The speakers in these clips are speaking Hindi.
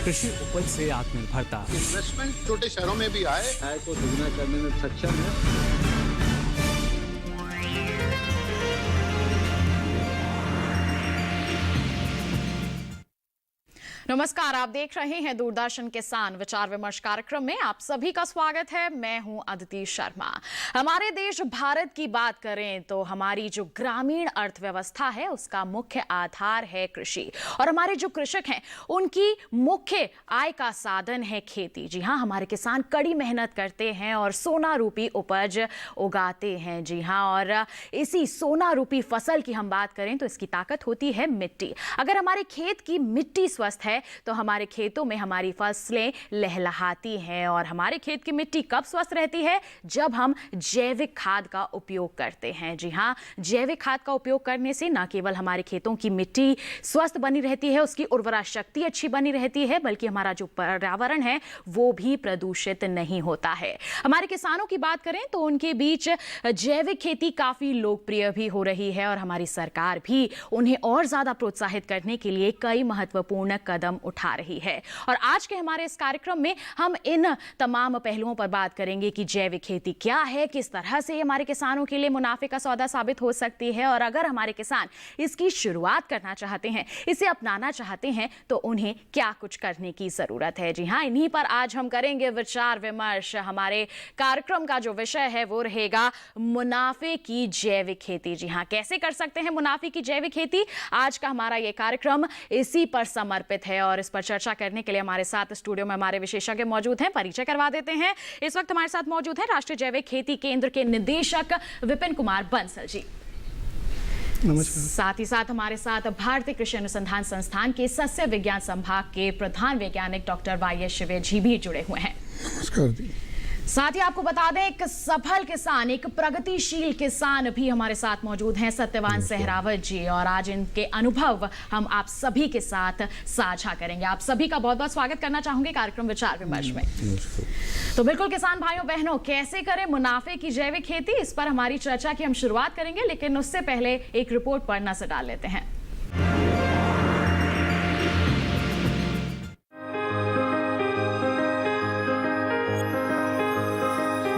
कृषि उपज से आत्मनिर्भरता। इन्वेस्टमेंट छोटे शहरों में भी आए, आय को दुगना करने में सक्षम है। नमस्कार, आप देख रहे हैं दूरदर्शन किसान विचार विमर्श कार्यक्रम में आप सभी का स्वागत है। मैं हूं अदिति शर्मा। हमारे देश भारत की बात करें तो हमारी जो ग्रामीण अर्थव्यवस्था है उसका मुख्य आधार है कृषि, और हमारे जो कृषक हैं उनकी मुख्य आय का साधन है खेती। जी हां, हमारे किसान कड़ी मेहनत करते हैं और सोना रूपी उपज उगाते हैं। जी हां, और इसी सोना रूपी फसल की हम बात करें तो इसकी ताकत होती है मिट्टी। अगर हमारे खेत की मिट्टी स्वस्थ है तो हमारे खेतों में हमारी फसलें लहलहाती हैं। और हमारे खेत की मिट्टी कब स्वस्थ रहती है? जब हम जैविक खाद का उपयोग करते हैं। जी हां, जैविक खाद का उपयोग करने से न केवल हमारे खेतों की मिट्टी स्वस्थ बनी रहती है, उसकी उर्वरा शक्ति अच्छी बनी रहती है, बल्कि हमारा जो पर्यावरण है वो भी प्रदूषित नहीं होता है। हमारे किसानों की बात करें तो उनके बीच जैविक खेती काफी लोकप्रिय भी हो रही है, और हमारी सरकार भी उन्हें और ज्यादा प्रोत्साहित करने के लिए कई महत्वपूर्ण कदम उठा रही है। और आज के हमारे इस कार्यक्रम में हम इन तमाम पहलुओं पर बात करेंगे कि जैविक खेती क्या है, किस तरह से हमारे किसानों के लिए मुनाफे का सौदा साबित हो सकती है, और अगर हमारे किसान इसकी शुरुआत करना चाहते हैं, इसे अपनाना चाहते हैं, तो उन्हें क्या कुछ करने की जरूरत है। जी हां, इन्हीं पर आज हम करेंगे विचार विमर्श। हमारे कार्यक्रम का जो विषय है वो रहेगा मुनाफे की जैविक खेती। जी हां, कैसे कर सकते हैं मुनाफे की जैविक खेती? आज का हमारा ये कार्यक्रम इसी पर समर्पित है, और इस पर चर्चा करने के लिए हमारे साथ स्टूडियो में हमारे विशेषज्ञ मौजूद हैं। परिचय करवा देते हैं। इस वक्त हमारे साथ मौजूद हैं राष्ट्रीय जैविक खेती केंद्र के निदेशक विपिन कुमार बंसल जी। नमस्कार। साथ ही साथ हमारे साथ भारतीय कृषि अनुसंधान संस्थान के सस्य विज्ञान संभाग के प्रधान वैज्ञानिक डॉक्टर वाई शिवे जी भी जुड़े हुए हैं। नमस्कार दी। साथ ही आपको बता दें, एक सफल किसान, एक प्रगतिशील किसान भी हमारे साथ मौजूद हैं, सत्यवान सहरावत जी, और आज इनके अनुभव हम आप सभी के साथ साझा करेंगे। आप सभी का बहुत बहुत स्वागत करना चाहूंगे कार्यक्रम विचार विमर्श में। तो बिल्कुल किसान भाइयों बहनों, कैसे करें मुनाफे की जैविक खेती, इस पर हमारी चर्चा की हम शुरुआत करेंगे, लेकिन उससे पहले एक रिपोर्ट पर नजर डाल लेते हैं।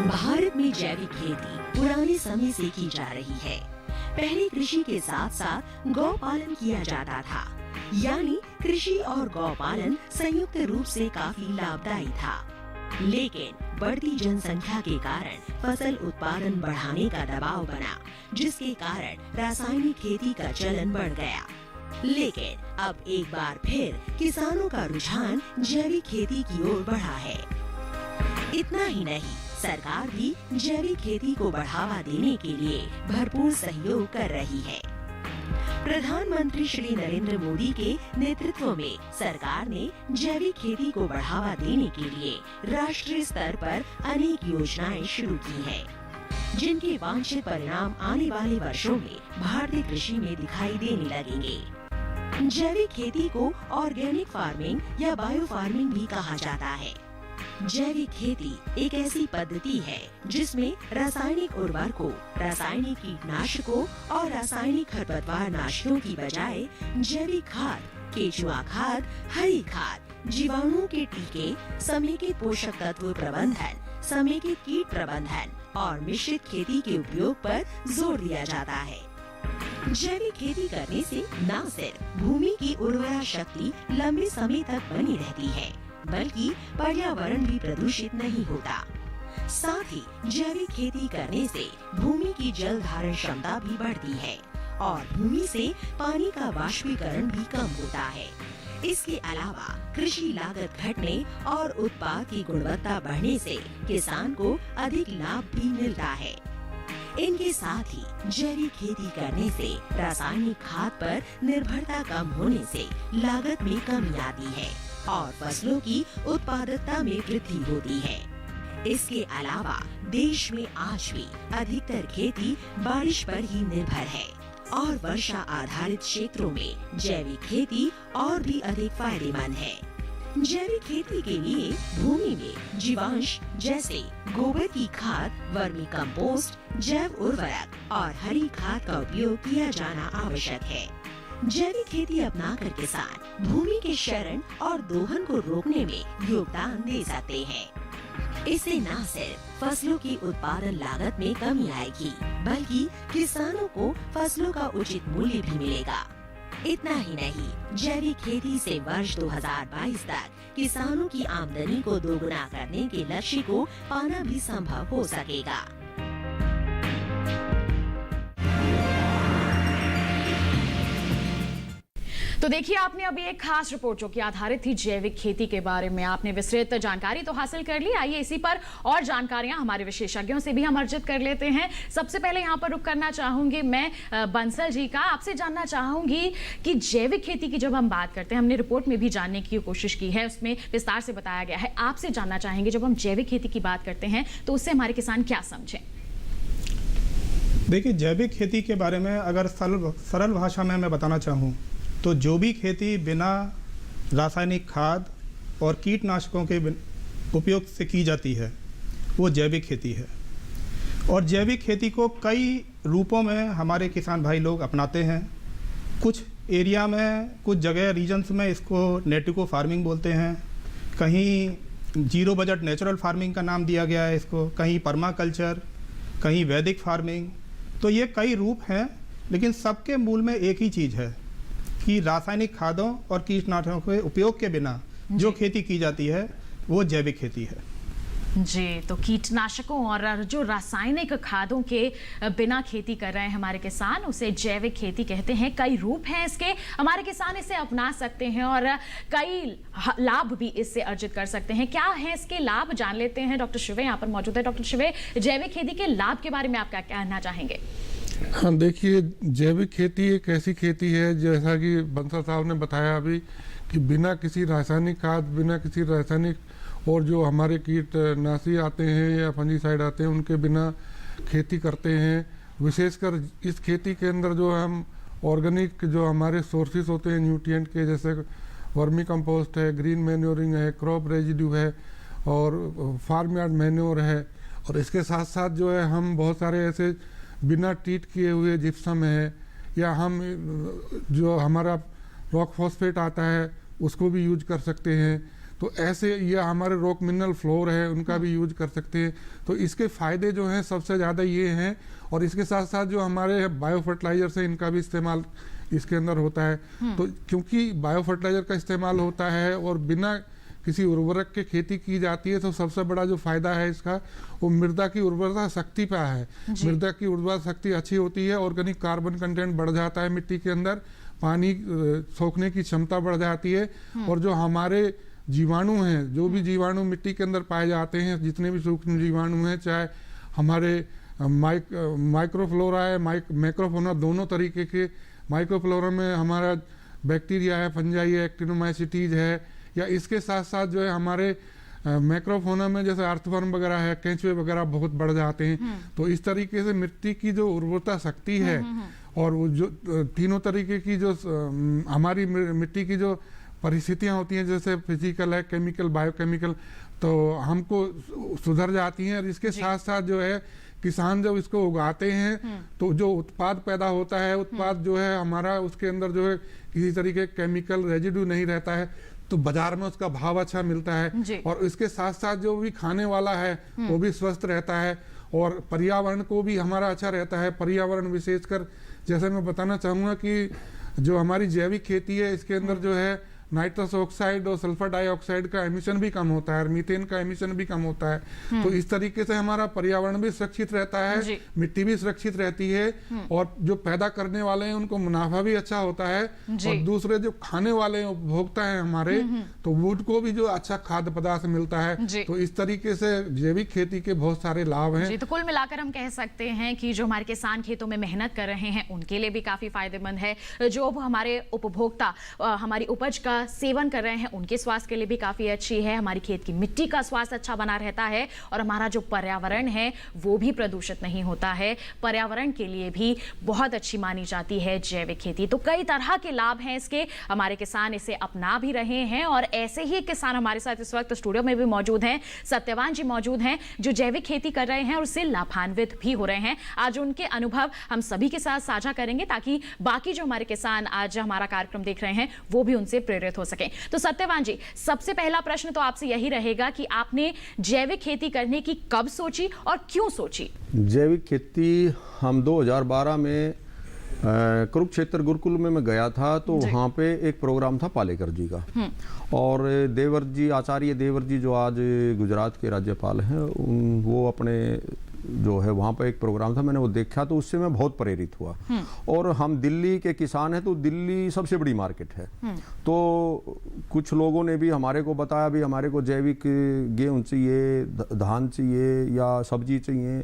भारत में जैविक खेती पुराने समय से की जा रही है। पहले कृषि के साथ साथ गौ पालन किया जाता था, यानी कृषि और गौ पालन संयुक्त रूप से काफी लाभदायी था। लेकिन बढ़ती जनसंख्या के कारण फसल उत्पादन बढ़ाने का दबाव बना, जिसके कारण रासायनिक खेती का चलन बढ़ गया। लेकिन अब एक बार फिर किसानों का रुझान जैविक खेती की ओर बढ़ा है। इतना ही नहीं, सरकार भी जैविक खेती को बढ़ावा देने के लिए भरपूर सहयोग कर रही है। प्रधानमंत्री श्री नरेंद्र मोदी के नेतृत्व में सरकार ने जैविक खेती को बढ़ावा देने के लिए राष्ट्रीय स्तर पर अनेक योजनाएं शुरू की हैं, जिनके वांछित परिणाम आने वाले वर्षों में भारतीय कृषि में दिखाई देने लगेंगे। जैविक खेती को ऑर्गेनिक फार्मिंग या बायो फार्मिंग भी कहा जाता है। जैविक खेती एक ऐसी पद्धति है जिसमें रासायनिक उर्वरकों, रासायनिक कीटनाशकों और रासायनिक खरपतवार नाशकों की बजाय जैविक खाद, केचुआ खाद, हरी खाद, जीवाणुओं के टीके, समेकित पोषक तत्व प्रबंधन, समेकित कीट प्रबंधन और मिश्रित खेती के उपयोग पर जोर दिया जाता है। जैविक खेती करने से न सिर्फ भूमि की उर्वरा शक्ति लंबे समय तक बनी रहती है, बल्कि पर्यावरण भी प्रदूषित नहीं होता। साथ ही जैविक खेती करने से भूमि की जल धारण क्षमता भी बढ़ती है और भूमि से पानी का वाष्पीकरण भी कम होता है। इसके अलावा कृषि लागत घटने और उत्पाद की गुणवत्ता बढ़ने से किसान को अधिक लाभ भी मिलता है। इनके साथ ही जैविक खेती करने से रासायनिक खाद पर निर्भरता कम होने से लागत में कमी आती है और फसलों की उत्पादकता में वृद्धि होती है। इसके अलावा देश में आज भी अधिकतर खेती बारिश पर ही निर्भर है और वर्षा आधारित क्षेत्रों में जैविक खेती और भी अधिक फायदेमंद है। जैविक खेती के लिए भूमि में जीवांश जैसे गोबर की खाद, वर्मी कंपोस्ट, जैव उर्वरक और हरी खाद का उपयोग किया जाना आवश्यक है। जैविक खेती अपनाकर किसान भूमि के क्षरण और दोहन को रोकने में योगदान दे सकते हैं। इससे न सिर्फ फसलों की उत्पादन लागत में कमी आएगी, बल्कि किसानों को फसलों का उचित मूल्य भी मिलेगा। इतना ही नहीं, जैविक खेती से वर्ष 2022 तक किसानों की आमदनी को दोगुना करने के लक्ष्य को पाना भी संभव हो सकेगा। तो देखिए, आपने अभी एक खास रिपोर्ट जो कि आधारित थी जैविक खेती के बारे में, आपने विस्तृत जानकारी तो हासिल कर ली। आइए इसी पर और जानकारियां हमारे विशेषज्ञों से भी हम अर्जित कर लेते हैं। सबसे पहले यहाँ पर रुक करना चाहूंगी मैं बंसल जी का, आपसे जानना चाहूंगी कि जैविक खेती की जब हम बात करते हैं, हमने रिपोर्ट में भी जानने की कोशिश की है, उसमें विस्तार से बताया गया है। आपसे जानना चाहेंगे, जब हम जैविक खेती की बात करते हैं तो उससे हमारे किसान क्या समझें? देखिए, जैविक खेती के बारे में अगर सरल भाषा में मैं बताना चाहूँ तो जो भी खेती बिना रासायनिक खाद और कीटनाशकों के उपयोग से की जाती है वो जैविक खेती है। और जैविक खेती को कई रूपों में हमारे किसान भाई लोग अपनाते हैं। कुछ एरिया में, कुछ जगह रीजन्स में इसको नेटिको फार्मिंग बोलते हैं, कहीं जीरो बजट नेचुरल फार्मिंग का नाम दिया गया है इसको, कहीं पर्माकल्चर, कहीं वैदिक फार्मिंग। तो ये कई रूप हैं, लेकिन सबके मूल में एक ही चीज़ है कि रासायनिक खादों और कीटनाशकों के उपयोग के बिना जो खेती की जाती है वो जैविक खेती है। जी, तो कीटनाशकों और जो रासायनिक खादों के बिना खेती कर रहे हैं हमारे किसान, उसे जैविक खेती कहते हैं। कई रूप हैं इसके, हमारे किसान इसे अपना सकते हैं और कई लाभ भी इससे अर्जित कर सकते हैं। क्या है इसके लाभ, जान लेते हैं। डॉक्टर शिवे यहाँ पर मौजूद है। डॉक्टर शिवे, जैविक खेती के लाभ के बारे में आप क्या कहना चाहेंगे? हाँ, देखिए, जैविक खेती एक ऐसी खेती है, जैसा कि बंसल साहब ने बताया अभी, कि बिना किसी रासायनिक खाद, बिना किसी रासायनिक और जो हमारे कीटनाशी आते हैं या फंजीसाइड आते हैं उनके बिना खेती करते हैं। विशेषकर इस खेती के अंदर जो हम ऑर्गेनिक जो हमारे सोर्सेज होते हैं न्यूट्रिएंट के, जैसे वर्मी कंपोस्ट है, ग्रीन मैन्योरिंग है, क्रॉप रेजिड्यू है और फार्म यार्ड मैन्योर है, और इसके साथ साथ जो है हम बहुत सारे ऐसे बिना ट्रीट किए हुए जिप्सम है, या हम जो हमारा रॉक फॉस्फेट आता है उसको भी यूज कर सकते हैं। तो ऐसे, या हमारे रॉक मिनरल फ्लोर है उनका भी यूज कर सकते हैं। तो इसके फ़ायदे जो हैं सबसे ज़्यादा ये हैं, और इसके साथ साथ जो हमारे बायो फर्टिलाइजर्स हैं इनका भी इस्तेमाल इसके अंदर होता है। तो क्योंकि बायो फर्टिलाइजर का इस्तेमाल होता है और बिना किसी उर्वरक के खेती की जाती है, तो सबसे बड़ा जो फायदा है इसका वो मृदा की उर्वरता शक्ति पे है। मृदा की उर्वरता शक्ति अच्छी होती है, ऑर्गेनिक कार्बन कंटेंट बढ़ जाता है मिट्टी के अंदर, पानी सोखने की क्षमता बढ़ जाती है, और जो हमारे जीवाणु हैं, जो भी जीवाणु मिट्टी के अंदर पाए जाते हैं, जितने भी सूक्ष्म जीवाणु हैं, चाहे हमारे माइक्रोफ्लोरा है, मैक्रोफोना, दोनों तरीके के। माइक्रोफ्लोरा में हमारा बैक्टीरिया है, फंजाई है, एक्टिनोमाइसिटीज है, या इसके साथ साथ जो है हमारे मैक्रोफोना में जैसे अर्थवर्म वगैरह है, केंचुए वगैरह बहुत बढ़ जाते हैं। तो इस तरीके से मिट्टी की जो उर्वरता शक्ति है और वो जो तीनों तरीके की जो हमारी मिट्टी की जो परिस्थितियां होती हैं, जैसे फिजिकल है, केमिकल, बायोकेमिकल, तो हमको सुधर जाती हैं। और इसके साथ साथ जो है किसान जब इसको उगाते हैं तो जो उत्पाद पैदा होता है, उत्पाद जो है हमारा, उसके अंदर जो है किसी तरीके केमिकल रेजिड्यू नहीं रहता है, तो बाजार में उसका भाव अच्छा मिलता है। और इसके साथ साथ जो भी खाने वाला है वो भी स्वस्थ रहता है, और पर्यावरण को भी हमारा अच्छा रहता है। पर्यावरण विशेषकर जैसे मैं बताना चाहूँगा कि जो हमारी जैविक खेती है इसके अंदर जो है नाइट्रस ऑक्साइड और सल्फर डाइऑक्साइड का एमिशन भी कम होता है और मीथेन का एमिशन भी कम होता है। तो इस तरीके से हमारा पर्यावरण भी सुरक्षित रहता है, मिट्टी भी सुरक्षित रहती है, और जो पैदा करने वाले हैं उनको मुनाफा भी अच्छा होता है, और दूसरे जो खाने वाले उपभोक्ता है हमारे, तो उनको भी जो अच्छा खाद्य पदार्थ मिलता है। तो इस तरीके से जैविक खेती के बहुत सारे लाभ हैं। तो कुल मिलाकर हम कह सकते हैं कि जो हमारे किसान खेतों में मेहनत कर रहे हैं उनके लिए भी काफी फायदेमंद है, जो हमारे उपभोक्ता हमारी उपज का सेवन कर रहे हैं उनके स्वास्थ्य के लिए भी काफ़ी अच्छी है। हमारी खेत की मिट्टी का स्वास्थ्य अच्छा बना रहता है और हमारा जो पर्यावरण है वो भी प्रदूषित नहीं होता है। पर्यावरण के लिए भी बहुत अच्छी मानी जाती है जैविक खेती। तो कई तरह के लाभ हैं इसके, हमारे किसान इसे अपना भी रहे हैं और ऐसे ही किसान हमारे साथ इस वक्त स्टूडियो में भी मौजूद हैं। सत्यवान जी मौजूद हैं जो जैविक खेती कर रहे हैं और उससे लाभान्वित भी हो रहे हैं। आज उनके अनुभव हम सभी के साथ साझा करेंगे ताकि बाकी जो हमारे किसान आज हमारा कार्यक्रम देख रहे हैं वो भी उनसे प्रेरित हो सकें। तो सत्यवान जी, सबसे पहला प्रश्न तो आपसे यही रहेगा कि आपने जैविक खेती करने की कब सोची और क्यों सोची? जैविक खेती हम 2012 में कुरुक्षेत्र गुरुकुल में मैं गया था, तो वहाँ पे एक प्रोग्राम था पालेकर जी का, और देवर जी, आचार्य देवर जी जो आज गुजरात के राज्यपाल हैं, वो अपने जो है वहाँ पर एक प्रोग्राम था, मैंने वो देखा तो उससे मैं बहुत प्रेरित हुआ। और हम दिल्ली के किसान हैं तो दिल्ली सबसे बड़ी मार्केट है, तो कुछ लोगों ने भी हमारे को बताया भी हमारे को जैविक गेहूँ चाहिए, धान चाहिए या सब्जी चाहिए।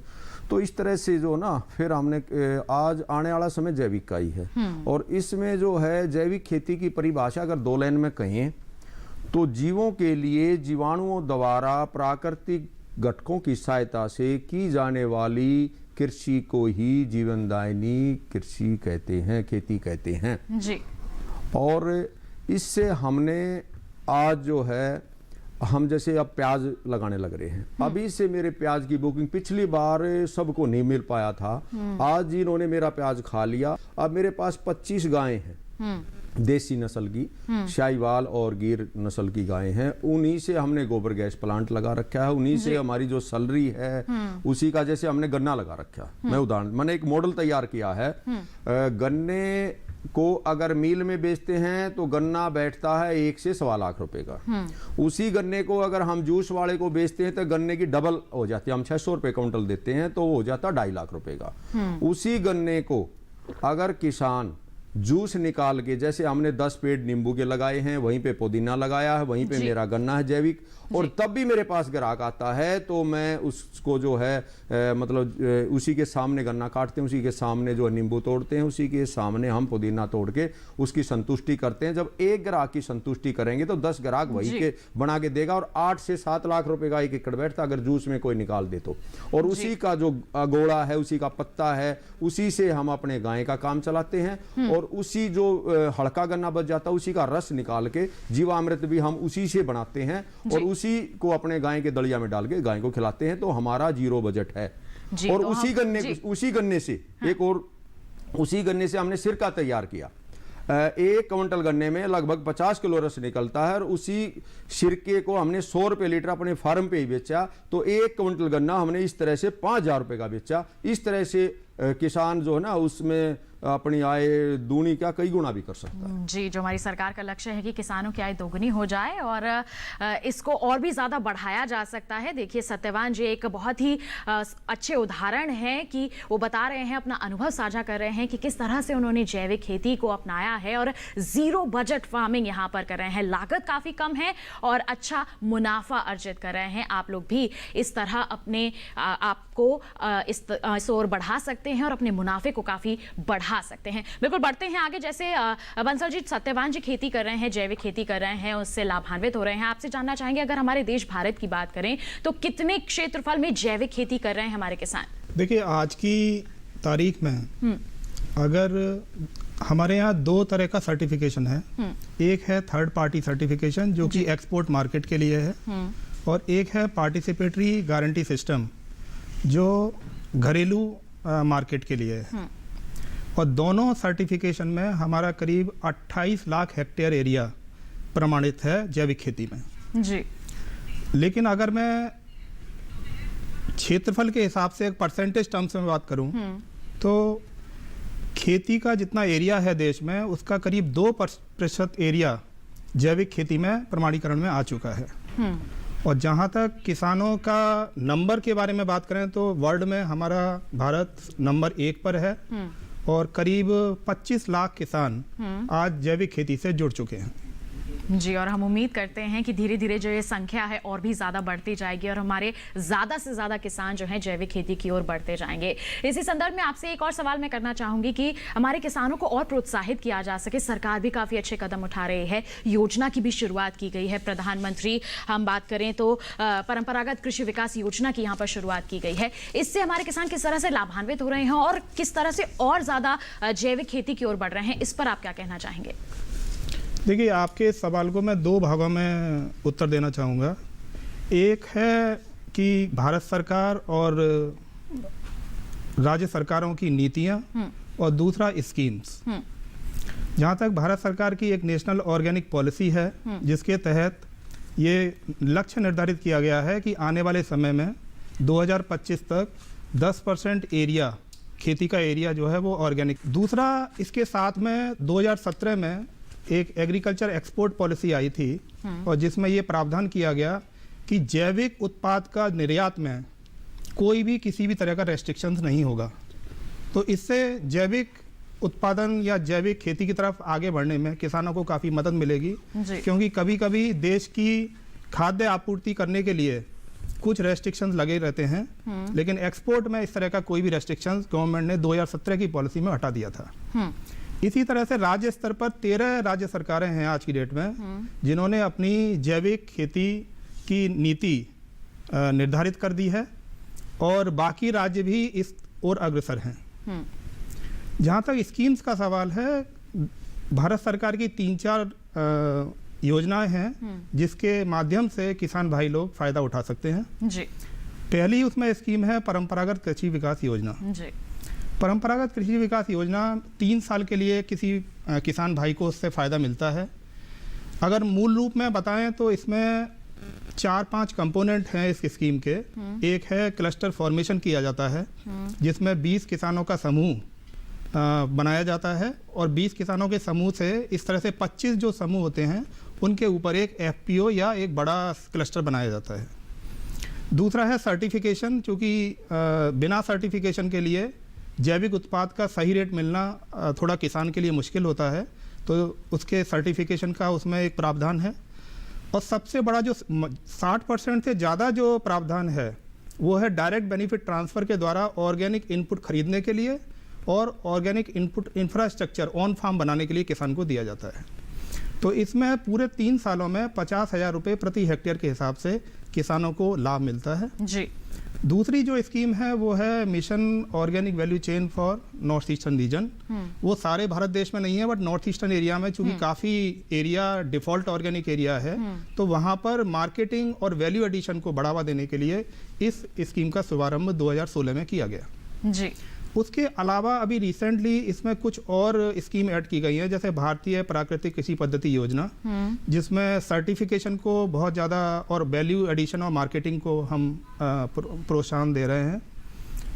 तो इस तरह से जो ना फिर हमने आज आने वाला समय जैविक का ही है। और इसमें जो है जैविक खेती की परिभाषा अगर 2 लाइन में कहें तो जीवों के लिए जीवाणुओं द्वारा प्राकृतिक घटकों की सहायता से की जाने वाली कृषि को ही जीवनदायिनी कृषि कहते हैं, खेती कहते हैं जी। और इससे हमने आज जो है हम जैसे अब प्याज लगाने लग रहे हैं, अभी से मेरे प्याज की बुकिंग पिछली बार सबको नहीं मिल पाया था, आज इन्होंने मेरा प्याज खा लिया। अब मेरे पास 25 गायें हैं देसी नस्ल की, शाहीवाल और गिर नस्ल की गायें हैं। उन्हीं से हमने गोबर गैस प्लांट लगा रखा है, उन्हीं से हमारी जो सैलरी है उसी का, जैसे हमने गन्ना लगा रखा। मैं उदाहरण, मैंने एक मॉडल तैयार किया है, गन्ने को अगर मिल में बेचते हैं तो गन्ना बैठता है 1 से 1.25 लाख रुपए का। उसी गन्ने को अगर हम जूस वाले को बेचते हैं तो गन्ने की डबल हो जाती है, हम 600 रुपए क्विंटल देते हैं तो हो जाता 2.5 लाख रुपए का। उसी गन्ने को अगर किसान जूस निकाल के, जैसे हमने 10 पेड़ नींबू के लगाए हैं, वहीं पे पुदीना लगाया है, वहीं पे मेरा गन्ना है जैविक, और तब भी मेरे पास ग्राहक आता है तो मैं उसको जो है मतलब उसी के सामने गन्ना काटते हैं, उसी के सामने जो नींबू तोड़ते हैं, उसी के सामने हम पुदीना तोड़ के उसकी संतुष्टि करते हैं। जब एक ग्राहक की संतुष्टि करेंगे तो 10 ग्राहक वही के बना के देगा, और 8 से 7 लाख रुपए का 1 एकड़ बैठता अगर जूस में कोई निकाल दे तो। और उसी का जो गोड़ा है, उसी का पत्ता है, उसी से हम अपने गाय का काम चलाते हैं, और उसी जो हल्का गन्ना बच जाता है उसी का रस निकाल के जीवामृत भी हम उसी से बनाते हैं और उसी को अपने गाय के दलिया में डाल के गाय को खिलाते हैं। तो हमारा 0 बजट है। और तो उसी गन्ने से एक और उसी गन्ने से हमने सिरका तैयार किया। 1 क्विंटल गन्ने में लगभग 50 किलो रस निकलता है, और उसी सिरके को हमने 100 रुपए लीटर अपने फार्म पे ही बेचा, तो 1 क्विंटल गन्ना हमने इस तरह से 5000 रुपए का बेचा। इस तरह से किसान जो है ना उसमें अपनी आय दूनी क्या कई गुना भी कर सकता है। जी, जो हमारी सरकार का लक्ष्य है कि किसानों की आय दोगुनी हो जाए और इसको और भी ज़्यादा बढ़ाया जा सकता है। देखिए सत्यवान जी एक बहुत ही अच्छे उदाहरण है कि वो बता रहे हैं, अपना अनुभव साझा कर रहे हैं कि किस तरह से उन्होंने जैविक खेती को अपनाया है और 0 बजट फार्मिंग यहाँ पर कर रहे हैं। लागत काफ़ी कम है और अच्छा मुनाफा अर्जित कर रहे हैं। आप लोग भी इस तरह अपने आपको इस ओर बढ़ा सकते हैं और अपने मुनाफे को काफ़ी बढ़ा सकते हैं। बिल्कुल, बढ़ते हैं आगे। जैसे बंसल जी, सत्यवान जी खेती कर रहे हैं, जैविक खेती कर रहे हैं, उससे लाभान्वित हो रहे हैं। आपसे जानना चाहेंगे, अगर हमारे देश भारत की बात करें तो कितने क्षेत्रफल में जैविक खेती कर रहे हैं हमारे किसान? देखिए, आज की तारीख में अगर हमारे यहाँ 2 तरह का सर्टिफिकेशन है। एक है थर्ड पार्टी सर्टिफिकेशन जो कि एक्सपोर्ट मार्केट के लिए है, और एक है पार्टिसिपेटरी गारंटी सिस्टम जो घरेलू मार्केट के लिए है। और दोनों सर्टिफिकेशन में हमारा करीब 28 लाख हेक्टेयर एरिया प्रमाणित है जैविक खेती में जी। लेकिन अगर मैं क्षेत्रफल के हिसाब से एक परसेंटेज टर्म्स में बात करूं तो खेती का जितना एरिया है देश में उसका करीब 2% एरिया जैविक खेती में प्रमाणीकरण में आ चुका है। और जहां तक किसानों का नंबर के बारे में बात करें तो वर्ल्ड में हमारा भारत नंबर 1 पर है और करीब 25 लाख किसान आज जैविक खेती से जुड़ चुके हैं। जी, और हम उम्मीद करते हैं कि धीरे धीरे जो ये संख्या है और भी ज़्यादा बढ़ती जाएगी और हमारे ज़्यादा से ज़्यादा किसान जो हैं जैविक खेती की ओर बढ़ते जाएंगे। इसी संदर्भ में आपसे एक और सवाल मैं करना चाहूँगी कि हमारे किसानों को और प्रोत्साहित किया जा सके। सरकार भी काफ़ी अच्छे कदम उठा रही है, योजना की भी शुरुआत की गई है। प्रधानमंत्री हम बात करें तो परंपरागत कृषि विकास योजना की यहाँ पर शुरुआत की गई है। इससे हमारे किसान किस तरह से लाभान्वित हो रहे हैं और किस तरह से और ज़्यादा जैविक खेती की ओर बढ़ रहे हैं, इस पर आप क्या कहना चाहेंगे? देखिए, आपके इस सवाल को मैं 2 भागों में उत्तर देना चाहूँगा। एक है कि भारत सरकार और राज्य सरकारों की नीतियाँ और दूसरा स्कीम्स। जहाँ तक भारत सरकार की एक नेशनल ऑर्गेनिक पॉलिसी है जिसके तहत ये लक्ष्य निर्धारित किया गया है कि आने वाले समय में 2025 तक 10% एरिया, खेती का एरिया जो है वो ऑर्गेनिक। दूसरा, इसके साथ में 2017 में एक एग्रीकल्चर एक्सपोर्ट पॉलिसी आई थी और जिसमें ये प्रावधान किया गया कि जैविक उत्पाद का निर्यात में कोई भी किसी भी तरह का रेस्ट्रिक्शंस नहीं होगा। तो इससे जैविक उत्पादन या जैविक खेती की तरफ आगे बढ़ने में किसानों को काफ़ी मदद मिलेगी, क्योंकि कभी कभी देश की खाद्य आपूर्ति करने के लिए कुछ रेस्ट्रिक्शंस लगे रहते हैं, लेकिन एक्सपोर्ट में इस तरह का कोई भी रेस्ट्रिक्शंस गवर्नमेंट ने 2017 की पॉलिसी में हटा दिया था। इसी तरह से राज्य स्तर पर 13 राज्य सरकारें हैं आज की डेट में जिन्होंने अपनी जैविक खेती की नीति निर्धारित कर दी है और बाकी राज्य भी इस ओर अग्रसर हैं। जहाँ तक स्कीम्स का सवाल है, भारत सरकार की 3-4 योजनाएं हैं जिसके माध्यम से किसान भाई लोग फायदा उठा सकते हैं। जी। पहली उसमें स्कीम है परंपरागत कृषि विकास योजना। जी। परंपरागत कृषि विकास योजना 3 साल के लिए किसी किसान भाई को उससे फ़ायदा मिलता है। अगर मूल रूप में बताएं तो इसमें 4-5 कंपोनेंट हैं इस स्कीम के। एक है क्लस्टर फॉर्मेशन किया जाता है जिसमें 20 किसानों का समूह बनाया जाता है और 20 किसानों के समूह से इस तरह से 25 जो समूह होते हैं उनके ऊपर एक FPO या एक बड़ा क्लस्टर बनाया जाता है। दूसरा है सर्टिफिकेशन, चूँकि बिना सर्टिफिकेशन के लिए जैविक उत्पाद का सही रेट मिलना थोड़ा किसान के लिए मुश्किल होता है, तो उसके सर्टिफिकेशन का उसमें एक प्रावधान है। और सबसे बड़ा जो 60% से ज़्यादा जो प्रावधान है वो है डायरेक्ट बेनिफिट ट्रांसफ़र के द्वारा ऑर्गेनिक इनपुट खरीदने के लिए और organic input infrastructure on farm बनाने के लिए किसान को दिया जाता है। तो इसमें पूरे 3 सालों में 50,000 रुपये प्रति हेक्टेयर के हिसाब से किसानों को लाभ मिलता है। जी। दूसरी जो स्कीम है वो है mission organic value chain for north eastern region. वो सारे भारत देश में नहीं है, बट नॉर्थ ईस्टर्न एरिया में चूंकि काफ़ी एरिया डिफ़ॉल्ट ऑर्गेनिक एरिया है, तो वहाँ पर मार्केटिंग और वैल्यू एडिशन को बढ़ावा देने के लिए इस स्कीम का शुभारंभ 2016 में किया गया। जी। उसके अलावा अभी रिसेंटली इसमें कुछ और स्कीम ऐड की गई है, जैसे भारतीय प्राकृतिक कृषि पद्धति योजना, जिसमें सर्टिफिकेशन को बहुत ज़्यादा और वैल्यू एडिशन और मार्केटिंग को हम प्रोत्साहन दे रहे हैं।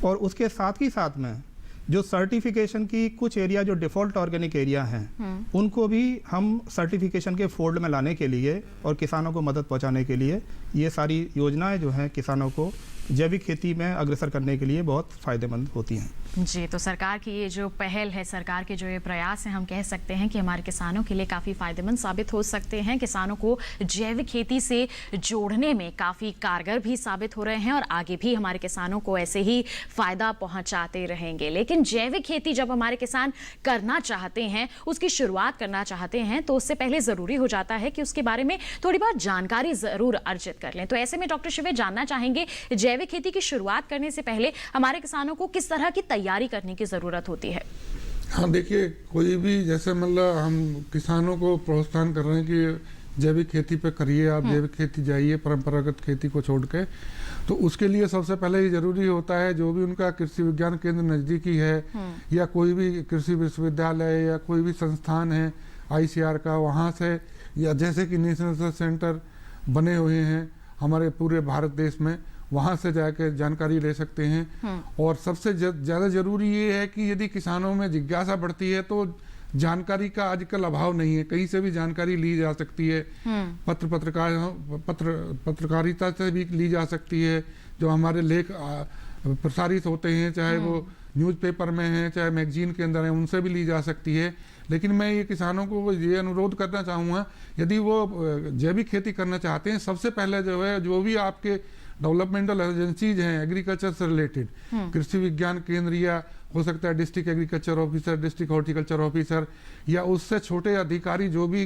और उसके साथ ही साथ में जो सर्टिफिकेशन की कुछ एरिया जो डिफ़ॉल्ट ऑर्गेनिक एरिया हैं उनको भी हम सर्टिफिकेशन के फोल्ड में लाने के लिए और किसानों को मदद पहुंचाने के लिए ये सारी योजनाएं जो हैं किसानों को जैविक खेती में अग्रसर करने के लिए बहुत फ़ायदेमंद होती हैं। जी, तो सरकार की ये जो पहल है, सरकार के जो ये प्रयास हैं, हम कह सकते हैं कि हमारे किसानों के लिए काफ़ी फ़ायदेमंद साबित हो सकते हैं। किसानों को जैविक खेती से जोड़ने में काफ़ी कारगर भी साबित हो रहे हैं और आगे भी हमारे किसानों को ऐसे ही फ़ायदा पहुंचाते रहेंगे। लेकिन जैविक खेती जब हमारे किसान करना चाहते हैं, उसकी शुरुआत करना चाहते हैं, तो उससे पहले ज़रूरी हो जाता है कि उसके बारे में थोड़ी बहुत जानकारी ज़रूर अर्जित कर लें। तो ऐसे में डॉक्टर शिवे जानना चाहेंगे, जैविक खेती की शुरुआत करने से पहले हमारे किसानों को किस तरह की तैयारी करने की जरूरत होती है? हाँ, देखिए, कोई भी जैसे मतलब हम किसानों को प्रोत्साहन कर रहे हैं कि जैविक खेती पे करिए, आप जैविक खेती जाइए परंपरागत खेती को छोड़ के, तो उसके लिए सबसे पहले ये जरूरी होता है जो भी उनका कृषि विज्ञान केंद्र नज़दीकी है या कोई भी कृषि विश्वविद्यालय या कोई भी संस्थान है ICR का, वहाँ से, या जैसे कि नेशनल रिसर्च सेंटर बने हुए हैं हमारे पूरे भारत देश में, वहाँ से जाकर जानकारी ले सकते हैं। और सबसे ज़्यादा जरूरी ये है कि यदि किसानों में जिज्ञासा बढ़ती है तो जानकारी का आजकल अभाव नहीं है, कहीं से भी जानकारी ली जा सकती है। पत्रकारिता से भी ली जा सकती है, जो हमारे लेख प्रसारित होते हैं, चाहे वो न्यूज़पेपर में है चाहे मैगजीन के अंदर है, उनसे भी ली जा सकती है। लेकिन मैं ये किसानों को ये अनुरोध करना चाहूँगा, यदि वो जैविक खेती करना चाहते हैं, सबसे पहले जो है जो भी आपके डेवलपमेंटल एजेंसीज हैं एग्रीकल्चर से रिलेटेड, कृषि विज्ञान केंद्र या हो सकता है district agriculture officer, district horticulture officer या उससे छोटे अधिकारी जो भी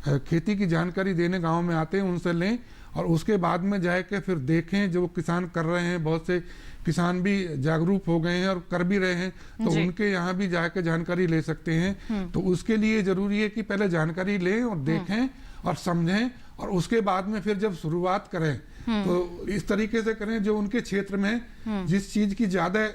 खेती की जानकारी देने गांव में आते हैं उनसे लें, और उसके बाद में जाके फिर देखें जो किसान कर रहे हैं। बहुत से किसान भी जागरूक हो गए हैं और कर भी रहे हैं, तो उनके यहाँ भी जाके जानकारी ले सकते हैं। तो उसके लिए जरूरी है कि पहले जानकारी लें और देखें और समझें, और उसके बाद में फिर जब शुरुआत करें तो इस तरीके से करें जो उनके क्षेत्र में जिस चीज की ज्यादा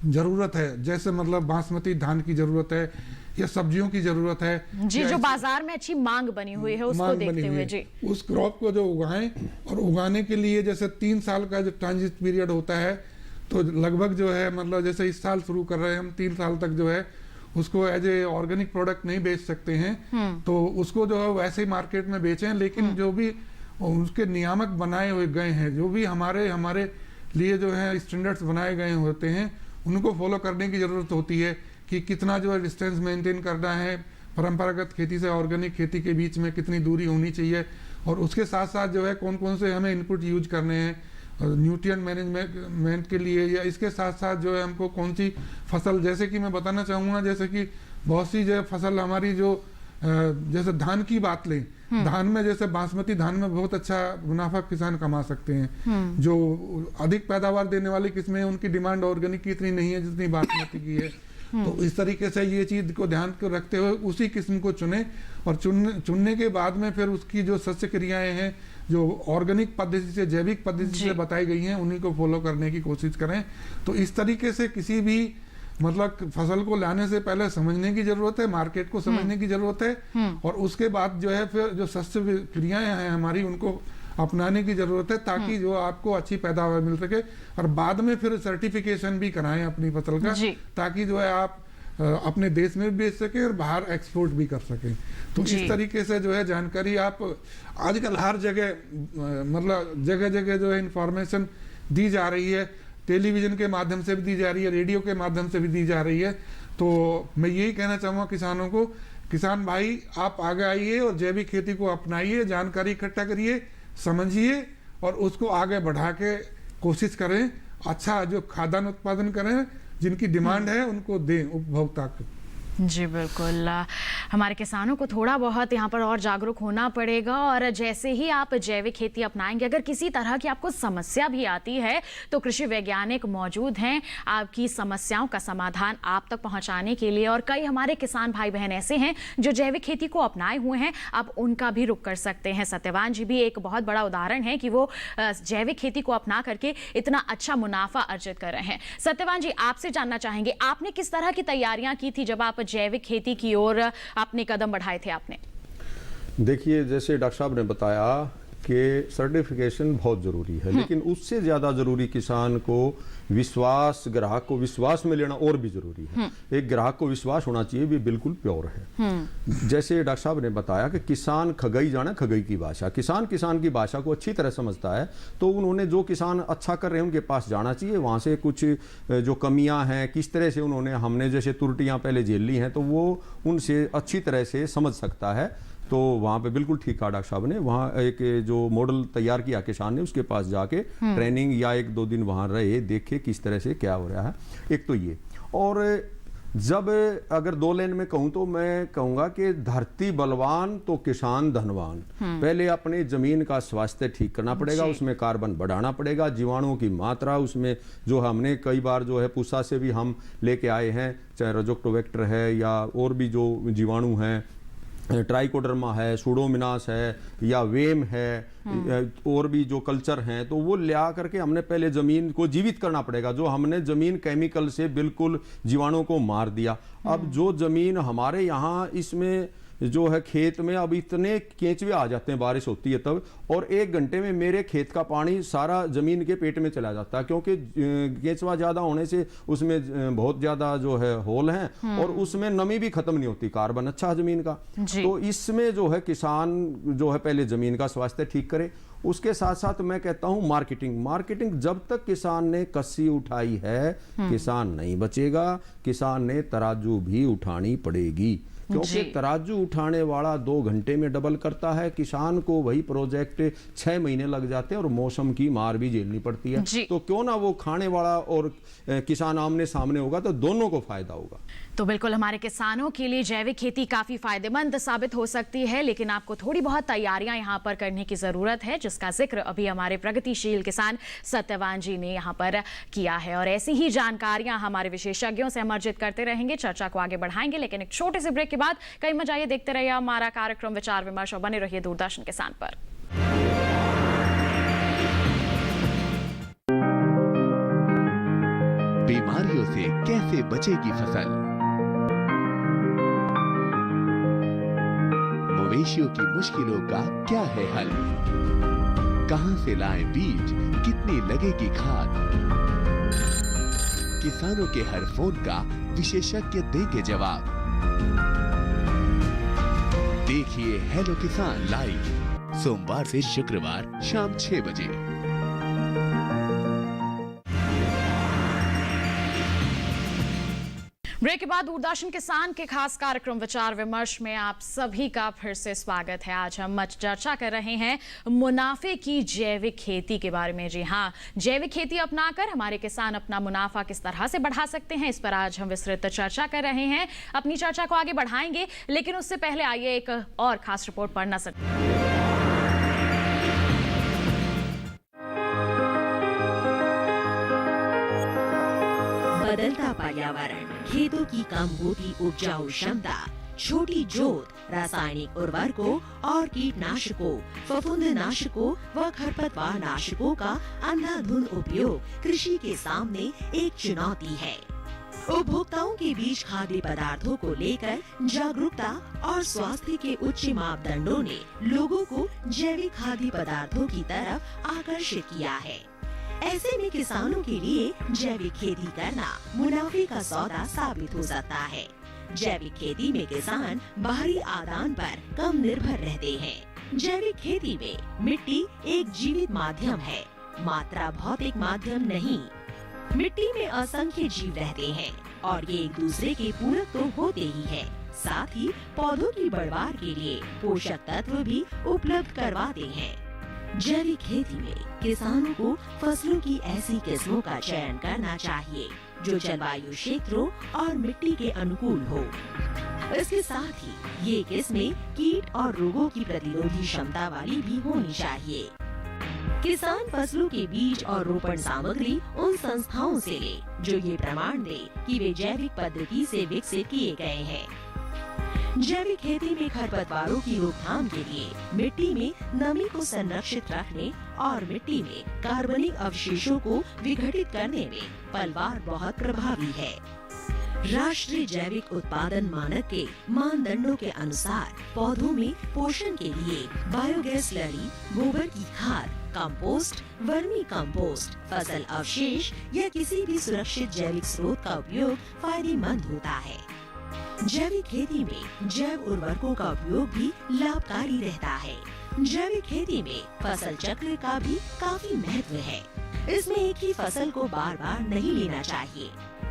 जरूरत है, जैसे मतलब बासमती धान की जरूरत है या सब्जियों की जरूरत है जी, जो बाजार में अच्छी मांग बनी हुई है उसको देखते हुए जी, उस क्रॉप को जो उगाएं, और उगाने के लिए जैसे 3 साल का जो ट्रांजिट पीरियड होता है, तो लगभग जो है मतलब जैसे इस साल शुरू कर रहे हैं हम, 3 साल तक जो है उसको एज ए ऑर्गेनिक प्रोडक्ट नहीं बेच सकते हैं, तो उसको जो है वैसे ही मार्केट में बेचें। लेकिन जो भी उसके नियामक बनाए हुए गए हैं, जो भी हमारे लिए जो है स्टैंडर्ड्स बनाए गए होते हैं, उनको फॉलो करने की जरूरत होती है कि कितना जो है डिस्टेंस मेंटेन करना है, परंपरागत खेती से ऑर्गेनिक खेती के बीच में कितनी दूरी होनी चाहिए, और उसके साथ साथ जो है कौन कौन से हमें इनपुट यूज करने हैं न्यूट्रिएंट मैनेजमेंट के लिए, या इसके साथ साथ जो है हमको कौन सी फसल, जैसे कि मैं बताना चाहूँगा, जैसे कि बहुत सी जो फसल हमारी जो जैसे धान की बात लें, धान में जैसे बासमती धान में बहुत अच्छा मुनाफा किसान कमा सकते हैं। जो अधिक पैदावार देने वाली किस्में उनकी डिमांड ऑर्गेनिक की इतनी नहीं है जितनी बासमती की है। तो इस तरीके से ये चीज को ध्यान को रखते हुए उसी किस्म को चुने, और चुनने के बाद में फिर उसकी जो सस्य क्रियाएं हैं जो ऑर्गेनिक पद्धति से जैविक पद्धति से बताई गई हैं उन्हीं को फॉलो करने की कोशिश करें। तो इस तरीके से किसी भी मतलब फसल को लाने से पहले समझने की जरूरत है, मार्केट को समझने की जरूरत है, और उसके बाद जो है फिर जो सस्य क्रियाएं हैं हमारी उनको अपनाने की जरूरत है, ताकि जो आपको अच्छी पैदावार मिल सके, और बाद में फिर सर्टिफिकेशन भी कराएं अपनी फसल का, ताकि जो है आप अपने देश में भी बेच सके और बाहर एक्सपोर्ट भी कर सके। तो इस तरीके से जो है जानकारी आप आजकल हर जगह मतलब जगह जगह जो है इंफॉर्मेशन दी जा रही है, टेलीविजन के माध्यम से भी दी जा रही है, रेडियो के माध्यम से भी दी जा रही है। तो मैं यही कहना चाहूँगा किसानों को, किसान भाई आप आगे आइए और जैविक खेती को अपनाइए, जानकारी इकट्ठा करिए, समझिए और उसको आगे बढ़ा के कोशिश करें, अच्छा जो खाद्यान्न उत्पादन करें, जिनकी डिमांड है उनको दें उपभोक्ता को। जी बिल्कुल, हमारे किसानों को थोड़ा बहुत यहाँ पर और जागरूक होना पड़ेगा, और जैसे ही आप जैविक खेती अपनाएंगे, अगर किसी तरह की आपको समस्या भी आती है तो कृषि वैज्ञानिक मौजूद हैं आपकी समस्याओं का समाधान आप तक पहुँचाने के लिए। और कई हमारे किसान भाई बहन ऐसे हैं जो जैविक खेती को अपनाए हुए हैं, आप उनका भी रुख कर सकते हैं। सत्यवान जी भी एक बहुत बड़ा उदाहरण है कि वो जैविक खेती को अपना करके इतना अच्छा मुनाफा अर्जित कर रहे हैं। सत्यवान जी, आपसे जानना चाहेंगे, आपने किस तरह की तैयारियां की थी जब आप जैविक खेती की ओर अपने कदम बढ़ाए थे आपने? देखिए, जैसे डॉक्टर साहब ने बताया कि सर्टिफिकेशन बहुत ज़रूरी है, लेकिन उससे ज़्यादा ज़रूरी किसान को विश्वास, ग्राहक को विश्वास में लेना और भी ज़रूरी है। एक ग्राहक को विश्वास होना चाहिए भी बिल्कुल प्योर है। जैसे डॉक्टर साहब ने बताया कि किसान खगई जाने खगई की भाषा, किसान की भाषा को अच्छी तरह समझता है, तो उन्होंने जो किसान अच्छा कर रहे हैं उनके पास जाना चाहिए, वहाँ से कुछ जो कमियाँ हैं, किस तरह से उन्होंने हमने जैसे त्रुटियाँ पहले झेल ली हैं, तो वो उनसे अच्छी तरह से समझ सकता है। तो वहाँ पे बिल्कुल ठीक कहा डॉक्टर साहब ने, वहाँ एक जो मॉडल तैयार किया किसान ने, उसके पास जाके ट्रेनिंग या 1-2 दिन वहाँ रहे, देखे किस तरह से क्या हो रहा है। एक तो ये, और जब अगर 2 लाइन में कहूँ तो मैं कहूँगा कि धरती बलवान तो किसान धनवान। पहले अपने जमीन का स्वास्थ्य ठीक करना पड़ेगा, उसमें कार्बन बढ़ाना पड़ेगा, जीवाणुओं की मात्रा उसमें जो हमने कई बार जो है पूसा से भी हम लेके आए हैं, चाहे रोजोक्टोवेक्टर है या और भी जो जीवाणु हैं, ट्राइकोडर्मा है, सूडोमोनास है या वेम है, और भी जो कल्चर हैं, तो वो ले करके हमने पहले जमीन को जीवित करना पड़ेगा। जो हमने जमीन केमिकल से बिल्कुल जीवाणुओं को मार दिया, अब जो जमीन हमारे यहाँ इसमें जो है खेत में अब इतने केंचुए आ जाते हैं, बारिश होती है तब, और 1 घंटे में मेरे खेत का पानी सारा जमीन के पेट में चला जाता है, क्योंकि केंचुआ ज्यादा होने से उसमें बहुत ज्यादा जो है होल हैं, और उसमें नमी भी खत्म नहीं होती, कार्बन अच्छा है जमीन का। तो इसमें जो है किसान जो है पहले जमीन का स्वास्थ्य ठीक करे। उसके साथ साथ मैं कहता हूं मार्केटिंग जब तक किसान ने कस्सी उठाई है, किसान नहीं बचेगा, किसान ने तराजू भी उठानी पड़ेगी। क्योंकि तराजू उठाने वाला 2 घंटे में डबल करता है, किसान को वही प्रोजेक्ट 6 महीने लग जाते हैं और मौसम की मार भी झेलनी पड़ती है। तो क्यों ना वो खाने वाला और किसान आमने सामने होगा तो दोनों को फायदा होगा। तो बिल्कुल हमारे किसानों के लिए जैविक खेती काफी फायदेमंद साबित हो सकती है, लेकिन आपको थोड़ी बहुत तैयारियां यहां पर करने की जरूरत है, जिसका जिक्र अभी हमारे प्रगतिशील किसान सत्यवान जी ने यहां पर किया है। और ऐसी ही जानकारियां हमारे विशेषज्ञों से हम अर्जित करते रहेंगे, चर्चा को आगे बढ़ाएंगे, लेकिन एक छोटे से ब्रेक के बाद कई मजा ये देखते रहिए हमारा कार्यक्रम विचार विमर्श और बने रहिए दूरदर्शन किसान पर। बीमारियों से कैसे बचेगी फसल, मवेशियों की मुश्किलों का क्या है हल, कहां से लाएं बीज, कितनी लगेगी खाद, किसानों के हर फोन का विशेषज्ञ देंगे जवाब। देखिए हेलो किसान लाइव सोमवार से शुक्रवार शाम 6 बजे। ब्रेक के बाद दूरदर्शन किसान के खास कार्यक्रम विचार विमर्श में आप सभी का फिर से स्वागत है। आज हम चर्चा कर रहे हैं मुनाफे की जैविक खेती के बारे में। जी हाँ, जैविक खेती अपनाकर हमारे किसान अपना मुनाफा किस तरह से बढ़ा सकते हैं, इस पर आज हम विस्तृत चर्चा कर रहे हैं। अपनी चर्चा को आगे बढ़ाएंगे, लेकिन उससे पहले आइए एक और खास रिपोर्ट पढ़ना सकते। बदलता पर्यावरण, खेतों की कम होती उपजाऊ क्षमता, छोटी जोत, रासायनिक उर्वरकों और कीटनाशकों, फफूंदनाशकों व खरपतवार नाशकों का अंधाधुंध उपयोग कृषि के सामने एक चुनौती है। उपभोक्ताओं के बीच खाद्य पदार्थों को लेकर जागरूकता और स्वास्थ्य के उच्च मापदंडों ने लोगों को जैविक खाद्य पदार्थों की तरफ आकर्षित किया है। ऐसे में किसानों के लिए जैविक खेती करना मुनाफे का सौदा साबित हो सकता है। जैविक खेती में किसान बाहरी आदान पर कम निर्भर रहते हैं। जैविक खेती में मिट्टी एक जीवित माध्यम है, मात्रा भौतिक माध्यम नहीं। मिट्टी में असंख्य जीव रहते हैं और ये एक दूसरे के पूरक तो होते ही है, साथ ही पौधों की बढ़वार के लिए पोषक तत्व भी उपलब्ध करवाते हैं। जैविक खेती में किसानों को फसलों की ऐसी किस्मों का चयन करना चाहिए जो जलवायु क्षेत्रों और मिट्टी के अनुकूल हो। इसके साथ ही ये किस्में कीट और रोगों की प्रतिरोधी क्षमता वाली भी होनी चाहिए। किसान फसलों के बीज और रोपण सामग्री उन संस्थाओं से ले जो ये प्रमाण दे कि वे जैविक पद्धति से विकसित किए गए हैं। जैविक खेती में खरपतवारों की रोकथाम के लिए मिट्टी में नमी को संरक्षित रखने और मिट्टी में कार्बनिक अवशेषों को विघटित करने में पलवार बहुत प्रभावी है। राष्ट्रीय जैविक उत्पादन मानक के मानदंडों के अनुसार पौधों में पोषण के लिए बायोगैस स्लरी, गोबर की खाद, कंपोस्ट, वर्मी कंपोस्ट, फसल अवशेष या किसी भी सुरक्षित जैविक स्रोत का उपयोग फायदेमंद होता है। जैविक खेती में जैव उर्वरकों का उपयोग भी लाभकारी रहता है। जैविक खेती में फसल चक्र का भी काफी महत्व है। इसमें एक ही फसल को बार बार नहीं लेना चाहिए।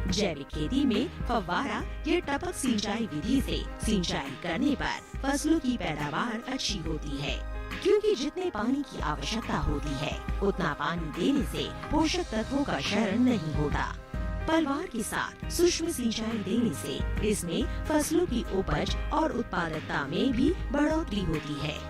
जैविक खेती में फव्वारा या टपक सिंचाई विधि से सिंचाई करने पर फसलों की पैदावार अच्छी होती है, क्योंकि जितने पानी की आवश्यकता होती है उतना पानी देने से पोषक तत्वों का क्षरण नहीं होता। पलवार के साथ सूक्ष्म सिंचाई देने से इसमें फसलों की उपज और उत्पादकता में भी बढ़ोतरी होती है।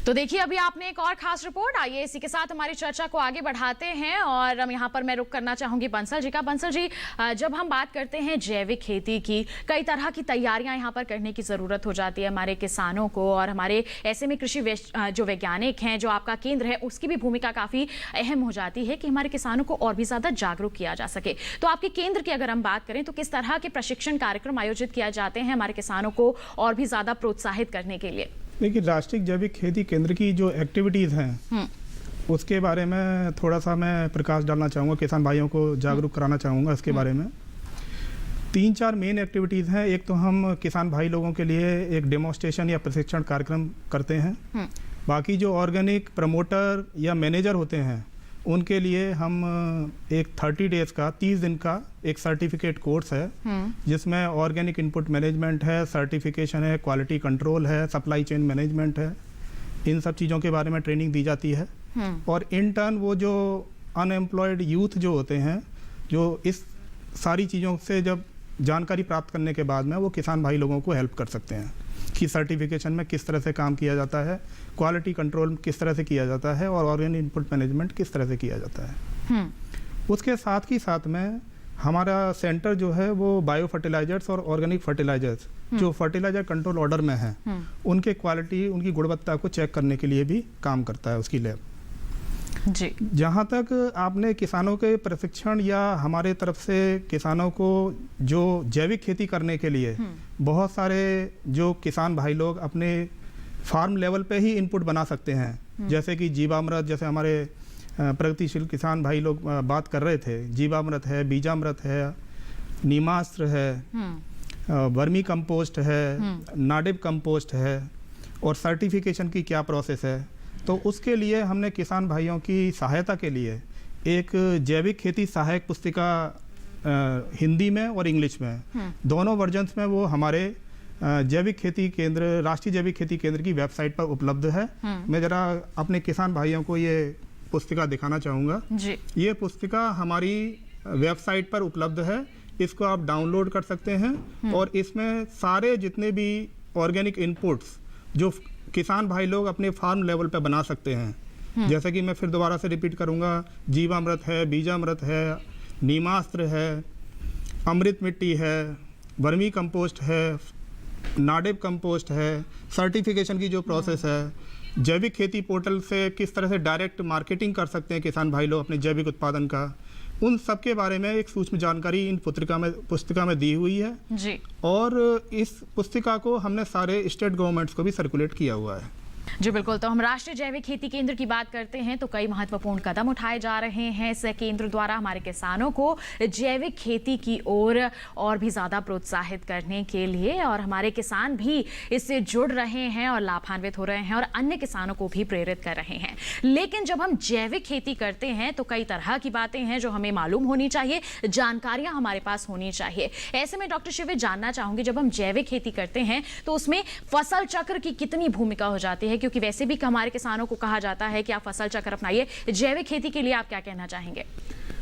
तो देखिए, अभी आपने एक और खास रिपोर्ट। आइए इसी के साथ हमारी चर्चा को आगे बढ़ाते हैं और यहाँ पर मैं रुक करना चाहूंगी बंसल जी का। बंसल जी, जब हम बात करते हैं जैविक खेती की, कई तरह की तैयारियां यहाँ पर करने की ज़रूरत हो जाती है हमारे किसानों को, और हमारे ऐसे में कृषि जो वैज्ञानिक हैं, जो आपका केंद्र है, उसकी भी भूमिका काफ़ी अहम हो जाती है कि हमारे किसानों को और भी ज़्यादा जागरूक किया जा सके। तो आपके केंद्र की अगर हम बात करें तो किस तरह के प्रशिक्षण कार्यक्रम आयोजित किए जाते हैं हमारे किसानों को और भी ज़्यादा प्रोत्साहित करने के लिए? देखिए, राष्ट्रीय जैविक खेती केंद्र की जो एक्टिविटीज़ हैं उसके बारे में थोड़ा सा मैं प्रकाश डालना चाहूँगा, किसान भाइयों को जागरूक कराना चाहूँगा इसके बारे में। 3-4 मेन एक्टिविटीज़ हैं। एक तो हम किसान भाई लोगों के लिए एक डेमोन्स्ट्रेशन या प्रशिक्षण कार्यक्रम करते हैं। बाकी जो ऑर्गेनिक प्रमोटर या मैनेजर होते हैं उनके लिए हम एक 30 डेज़ का 30 दिन का एक सर्टिफिकेट कोर्स है, जिसमें ऑर्गेनिक इनपुट मैनेजमेंट है, सर्टिफिकेशन है, क्वालिटी कंट्रोल है, सप्लाई चेन मैनेजमेंट है, इन सब चीज़ों के बारे में ट्रेनिंग दी जाती है। और इन टर्न वो जो अनएम्प्लॉयड यूथ जो होते हैं, जो इस सारी चीज़ों से जब जानकारी प्राप्त करने के बाद में वो किसान भाई लोगों को हेल्प कर सकते हैं कि सर्टिफिकेशन में किस तरह से काम किया जाता है, क्वालिटी कंट्रोल किस तरह से किया जाता है और ऑर्गेनिक इनपुट मैनेजमेंट किस तरह से किया जाता है। उसके साथ ही साथ में हमारा सेंटर जो है वो बायो फर्टिलाइजर्स और ऑर्गेनिक फर्टिलाइजर्स जो फर्टिलाइजर कंट्रोल ऑर्डर में हैं, उनके क्वालिटी, उनकी गुणवत्ता को चेक करने के लिए भी काम करता है उसकी लैब जी। जहाँ तक आपने किसानों के प्रशिक्षण या हमारे तरफ से किसानों को जो जैविक खेती करने के लिए बहुत सारे जो किसान भाई लोग अपने फार्म लेवल पे ही इनपुट बना सकते हैं, जैसे कि जीवामृत, जैसे हमारे प्रगतिशील किसान भाई लोग बात कर रहे थे, जीवामृत है, बीजामृत है, नीमास्त्र है, वर्मी कंपोस्ट है, नाडिब कंपोस्ट है, और सर्टिफिकेशन की क्या प्रोसेस है। तो उसके लिए हमने किसान भाइयों की सहायता के लिए एक जैविक खेती सहायक पुस्तिका हिंदी में और इंग्लिश में दोनों वर्जन्स में वो हमारे जैविक खेती केंद्र, राष्ट्रीय जैविक खेती केंद्र की वेबसाइट पर उपलब्ध है। मैं जरा अपने किसान भाइयों को ये पुस्तिका दिखाना चाहूँगा जी। ये पुस्तिका हमारी वेबसाइट पर उपलब्ध है, इसको आप डाउनलोड कर सकते हैं और इसमें सारे जितने भी ऑर्गेनिक इनपुट्स जो किसान भाई लोग अपने फार्म लेवल पे बना सकते हैं, जैसे कि मैं फिर दोबारा से रिपीट करूंगा, जीवामृत है, बीजामृत है, नीमास्त्र है, अमृत मिट्टी है, वर्मी कंपोस्ट है, नाडिब कंपोस्ट है, सर्टिफिकेशन की जो प्रोसेस है, जैविक खेती पोर्टल से किस तरह से डायरेक्ट मार्केटिंग कर सकते हैं किसान भाई लोग अपने जैविक उत्पादन का, उन सब के बारे में एक सूक्ष्म जानकारी इन पुस्तिका में दी हुई है जी। और इस पुस्तिका को हमने सारे स्टेट गवर्नमेंट्स को भी सर्कुलेट किया हुआ है। जी बिल्कुल। तो हम राष्ट्रीय जैविक खेती केंद्र की बात करते हैं तो कई महत्वपूर्ण कदम उठाए जा रहे हैं इस केंद्र द्वारा हमारे किसानों को जैविक खेती की ओर और भी ज़्यादा प्रोत्साहित करने के लिए, और हमारे किसान भी इससे जुड़ रहे हैं और लाभान्वित हो रहे हैं और अन्य किसानों को भी प्रेरित कर रहे हैं। लेकिन जब हम जैविक खेती करते हैं तो कई तरह की बातें हैं जो हमें मालूम होनी चाहिए, जानकारियाँ हमारे पास होनी चाहिए। ऐसे में डॉक्टर शिवे जानना चाहूँगी, जब हम जैविक खेती करते हैं तो उसमें फसल चक्र की कितनी भूमिका हो जाती है, क्योंकि वैसे भी हमारे किसानों को कहा जाता है कि आप फसल चक्र अपनाइए। जैविक खेती के लिए आप क्या कहना चाहेंगे?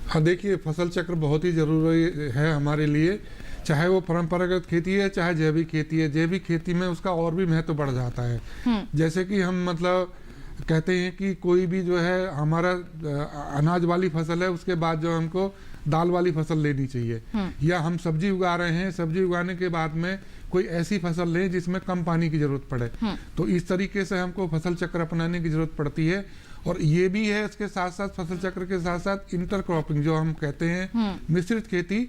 हाँ देखिए, फसल चक्र बहुत ही जरूरी है हमारे लिए, चाहे वो परंपरागत खेती है चाहे जैविक खेती है। जैविक खेती में उसका और भी महत्व बढ़ जाता है। जैसे कि हम मतलब कहते हैं कि कोई भी जो है हमारा अनाज वाली फसल है, उसके बाद जो हमको दाल वाली फसल लेनी चाहिए, या हम सब्जी उगा रहे हैं, सब्जी उगाने के बाद में कोई ऐसी फसल लें जिसमें कम पानी की जरूरत पड़े। तो इस तरीके से हमको फसल चक्र अपनाने की जरूरत पड़ती है। और ये भी है, इसके साथ साथ फसल चक्र के साथ साथ इंटर क्रॉपिंग जो हम कहते हैं, मिश्रित खेती,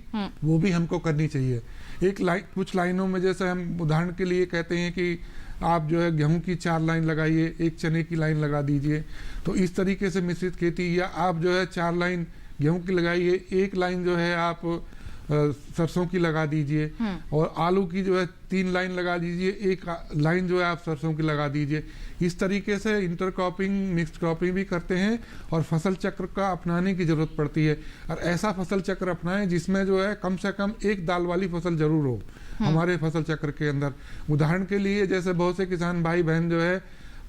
वो भी हमको करनी चाहिए। एक लाइन, कुछ लाइनों में जैसे हम उदाहरण के लिए कहते हैं कि आप जो है गेहूं की 4 लाइन लगाइए, एक चने की लाइन लगा दीजिए। तो इस तरीके से मिश्रित खेती, या आप जो है 4 लाइन गेहूं की लगाइए, एक लाइन जो है आप सरसों की लगा दीजिए, और आलू की जो है 3 लाइन लगा दीजिए, एक लाइन जो है आप सरसों की लगा दीजिए। इस तरीके से इंटर क्रॉपिंग, मिक्स्ड क्रॉपिंग भी करते हैं और फसल चक्र का अपनाने की जरूरत पड़ती है। और ऐसा फसल चक्र अपनाएं जिसमें जो है कम से कम एक दाल वाली फसल जरूर हो हमारे फसल चक्र के अंदर। उदाहरण के लिए जैसे बहुत से किसान भाई बहन जो है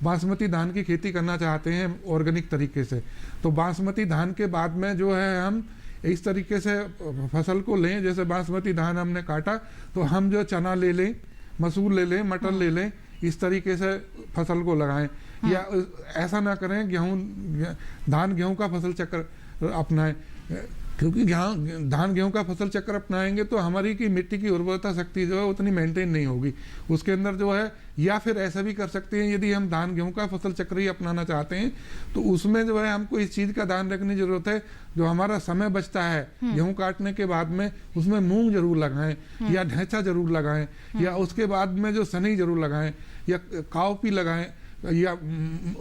बासमती धान की खेती करना चाहते हैं ऑर्गेनिक तरीके से, तो बासमती धान के बाद में जो है हम इस तरीके से फसल को लें, जैसे बासमती धान हमने काटा तो हम जो चना ले लें, मसूर ले लें, मटर ले लें, इस तरीके से फसल को लगाएं। या ऐसा ना करें धान गेहूं का फसल चक्र अपनाएं, क्योंकि धान गेहूं का फसल चक्र अपनाएंगे तो हमारी की मिट्टी की उर्वरता शक्ति जो है उतनी मेंटेन नहीं होगी उसके अंदर जो है। या फिर ऐसा भी कर सकते हैं, यदि हम धान गेहूं का फसल चक्र ही अपनाना चाहते हैं तो उसमें जो है हमको इस चीज़ का ध्यान रखने की जरूरत है, जो हमारा समय बचता है गेहूं काटने के बाद में, उसमें मूंग जरूर लगाएं, या ढैंचा जरूर लगाएं, या उसके बाद में जो सनई जरूर लगाएं, या काउपी लगाएं, या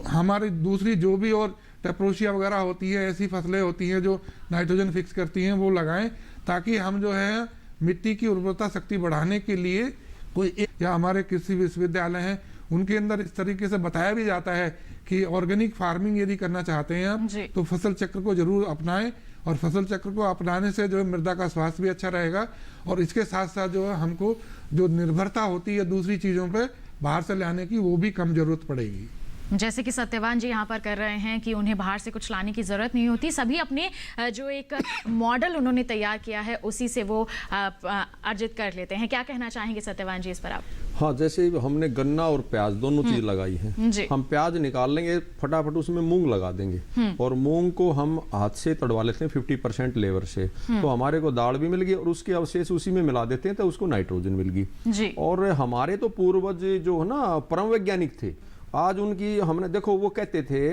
हमारी दूसरी जो भी और टेप्रोशिया वगैरह होती है, ऐसी फसलें होती हैं जो नाइट्रोजन फिक्स करती हैं, वो लगाएं, ताकि हम जो है मिट्टी की उर्वरता शक्ति बढ़ाने के लिए कोई या हमारे कृषि विश्वविद्यालय हैं उनके अंदर इस तरीके से बताया भी जाता है कि ऑर्गेनिक फार्मिंग यदि करना चाहते हैं आप जी। तो फसल चक्र को जरूर अपनाएं, और फसल चक्र को अपनाने से जो है मृदा का स्वास्थ्य भी अच्छा रहेगा, और इसके साथ साथ जो है हमको जो निर्भरता होती है दूसरी चीज़ों पे बाहर से लाने की, वो भी कम जरूरत पड़ेगी। जैसे कि सत्यवान जी यहाँ पर कर रहे हैं कि उन्हें बाहर से कुछ लाने की ज़रूरत नहीं होती, सभी अपने जो एक मॉडल उन्होंने तैयार किया है उसी से वो अर्जित कर लेते हैं। क्या कहना चाहेंगे सत्यवान जी इस पर आप? हाँ, जैसे हमने गन्ना और प्याज दोनों चीज लगाई है, जी। हम प्याज निकाल लेंगे, फटाफट उसमें मूंग लगा देंगे, और मूंग को हम हाथ से तड़वा लेते हैं 50% लेबर से, तो हमारे को दाल भी मिल गई और उसके अवशेष उसी में मिला देते हैं तो उसको नाइट्रोजन मिल गई। और हमारे तो पूर्वज जो है ना परम वैज्ञानिक थे, आज उनकी हमने देखो, वो कहते थे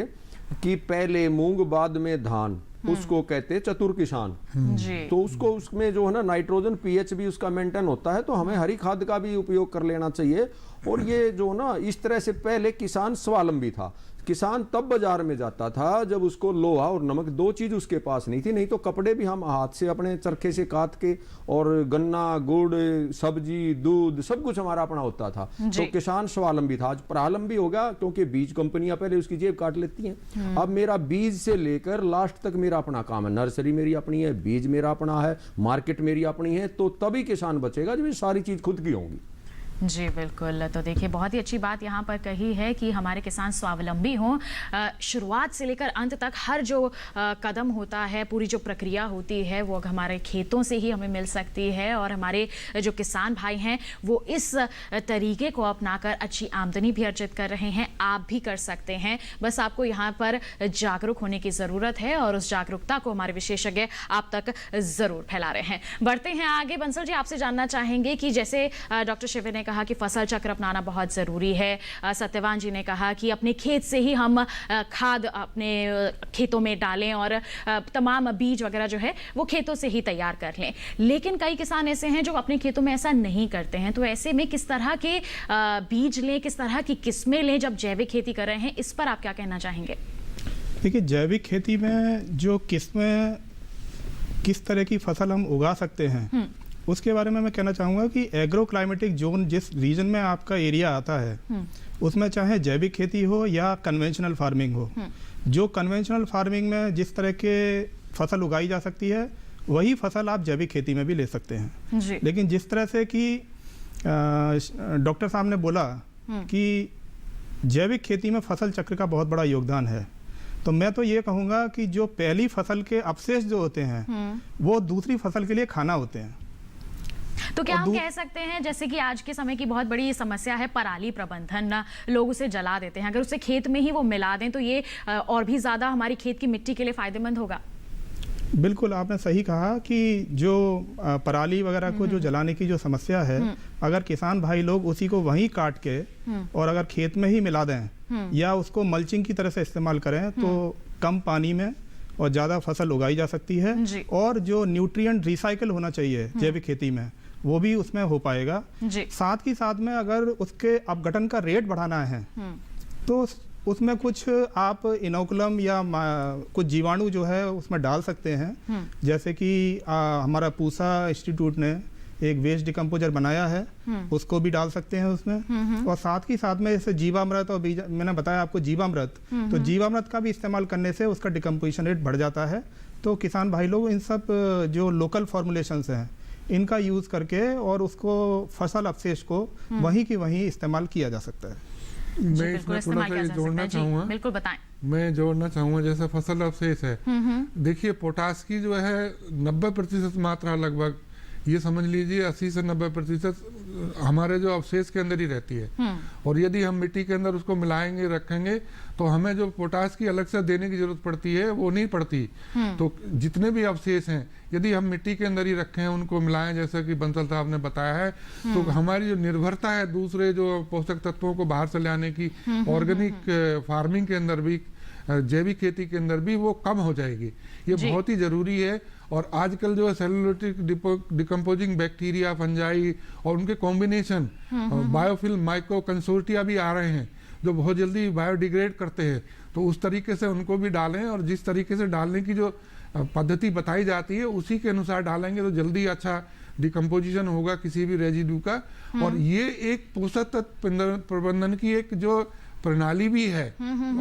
कि पहले मूंग बाद में धान, उसको कहते चतुर किसान जी। तो उसको उसमें जो है ना नाइट्रोजन पीएच भी उसका मेंटेन होता है, तो हमें हरी खाद का भी उपयोग कर लेना चाहिए। और ये जो ना इस तरह से पहले किसान स्वावलंबी था, किसान तब बाजार में जाता था जब उसको लोहा और नमक दो चीज उसके पास नहीं थी, नहीं तो कपड़े भी हम हाथ से अपने चरखे से काट के, और गन्ना गुड़ सब्जी दूध सब कुछ हमारा अपना होता था। तो किसान स्वावलंबी था। आज परावलंबी हो गया क्योंकि बीज कंपनियां पहले उसकी जेब काट लेती हैं। अब मेरा बीज से लेकर लास्ट तक मेरा अपना काम है, नर्सरी मेरी अपनी है, बीज मेरा अपना है, मार्केट मेरी अपनी है, तो तभी किसान बचेगा जब ये सारी चीज खुद की होंगी। जी बिल्कुल। तो देखिए बहुत ही अच्छी बात यहाँ पर कही है कि हमारे किसान स्वावलंबी हों, शुरुआत से लेकर अंत तक हर जो कदम होता है, पूरी जो प्रक्रिया होती है वो हमारे खेतों से ही हमें मिल सकती है, और हमारे जो किसान भाई हैं वो इस तरीके को अपनाकर अच्छी आमदनी भी अर्जित कर रहे हैं। आप भी कर सकते हैं, बस आपको यहाँ पर जागरूक होने की ज़रूरत है, और उस जागरूकता को हमारे विशेषज्ञ आप तक ज़रूर फैला रहे हैं। बढ़ते हैं आगे। बंसल जी, आपसे जानना चाहेंगे कि जैसे डॉक्टर शिवे ने कहा कि फसल चक्र अपनाना बहुत ज़रूरी है, सत्यवान जी ने कहा कि अपने खेत से ही हम खाद अपने खेतों में डालें और तमाम बीज वगैरह जो है वो खेतों से ही तैयार कर लें, लेकिन कई किसान ऐसे हैं जो अपने खेतों में ऐसा नहीं करते हैं, तो ऐसे में किस तरह के बीज लें, किस तरह की किस्में लें जब जैविक खेती कर रहे हैं, इस पर आप क्या कहना चाहेंगे? देखिए, जैविक खेती में जो किस्में, किस तरह की फसल हम उगा सकते हैं उसके बारे में मैं कहना चाहूँगा कि एग्रो क्लाइमेटिक जोन जिस रीजन में आपका एरिया आता है उसमें चाहे जैविक खेती हो या कन्वेंशनल फार्मिंग हो, जो कन्वेंशनल फार्मिंग में जिस तरह के फसल उगाई जा सकती है वही फसल आप जैविक खेती में भी ले सकते हैं। लेकिन जिस तरह से कि डॉक्टर साहब ने बोला कि जैविक खेती में फसल चक्र का बहुत बड़ा योगदान है, तो मैं तो ये कहूँगा कि जो पहली फसल के अवशेष जो होते हैं वो दूसरी फसल के लिए खाना होते हैं। तो क्या हम कह सकते हैं, जैसे कि आज के समय की बहुत बड़ी समस्या है पराली प्रबंधन, लोग उसे जला देते हैं, अगर उसे खेत में ही वो मिला दें तो ये और भी ज़्यादा हमारी खेत की मिट्टी के लिए फ़ायदेमंद होगा? बिल्कुल, आपने सही कहा कि जो पराली वगैरह को जो जलाने की जो समस्या है, अगर किसान भाई लोग उसी को वहीं काट के और अगर खेत में ही मिला दें या उसको मल्चिंग की तरह से इस्तेमाल करें तो कम पानी में और ज़्यादा फसल उगाई जा सकती है, और जो न्यूट्रिएंट रिसाइकल होना चाहिए जैविक खेती में वो भी उसमें हो पाएगा। साथ ही साथ में अगर उसके अपघटन का रेट बढ़ाना है तो उसमें कुछ आप इनोकुलम या कुछ जीवाणु जो है उसमें डाल सकते हैं, जैसे कि हमारा पूसा इंस्टीट्यूट ने एक वेस्ट डिकम्पोजर बनाया है, उसको भी डाल सकते हैं उसमें। और साथ ही साथ में जैसे जीवामृत और मैंने बताया आपको जीवामृत, तो जीवामृत का भी इस्तेमाल करने से उसका डिकम्पोजिशन रेट बढ़ जाता है। तो किसान भाई लोग इन सब जो लोकल फॉर्मुलेशंस हैं इनका यूज़ करके और उसको फसल अवशेष को वहीं की वहीं इस्तेमाल किया जा सकता है। मैं इसमें थोड़ा सा जोड़ना चाहूँगा, बिल्कुल बताएं। मैं जोड़ना चाहूँगा, जैसे फसल अवशेष है, देखिए पोटास की जो है 90% मात्रा लगभग, ये समझ लीजिए 80 से 90% हमारे जो अवशेष के अंदर ही रहती है, और यदि हम मिट्टी के अंदर उसको मिलाएंगे रखेंगे तो हमें जो पोटास की अलग से देने की जरूरत पड़ती है वो नहीं पड़ती। तो जितने भी अवशेष हैं यदि हम मिट्टी के अंदर ही रखें, उनको मिलाएं जैसा कि बंसल साहब ने बताया है, तो हमारी जो निर्भरता है दूसरे जो पोषक तत्वों को बाहर से लाने की ऑर्गेनिक फार्मिंग के अंदर भी, जैविक खेती के अंदर भी, वो कम हो जाएगी। ये बहुत ही जरूरी है। और आजकल जो है सेलुलोटिक डिकम्पोजिंग बैक्टीरिया, फंजाई और उनके कॉम्बिनेशन, बायोफिल्म माइक्रो कंसोर्टिया भी आ रहे हैं जो बहुत जल्दी बायोडिग्रेड करते हैं, तो उस तरीके से उनको भी डालें, और जिस तरीके से डालने की जो पद्धति बताई जाती है उसी के अनुसार डालेंगे तो जल्दी अच्छा डिकम्पोजिशन होगा किसी भी रेजिड्यू का। और ये एक पोषक तत्व प्रबंधन की एक जो प्रणाली भी है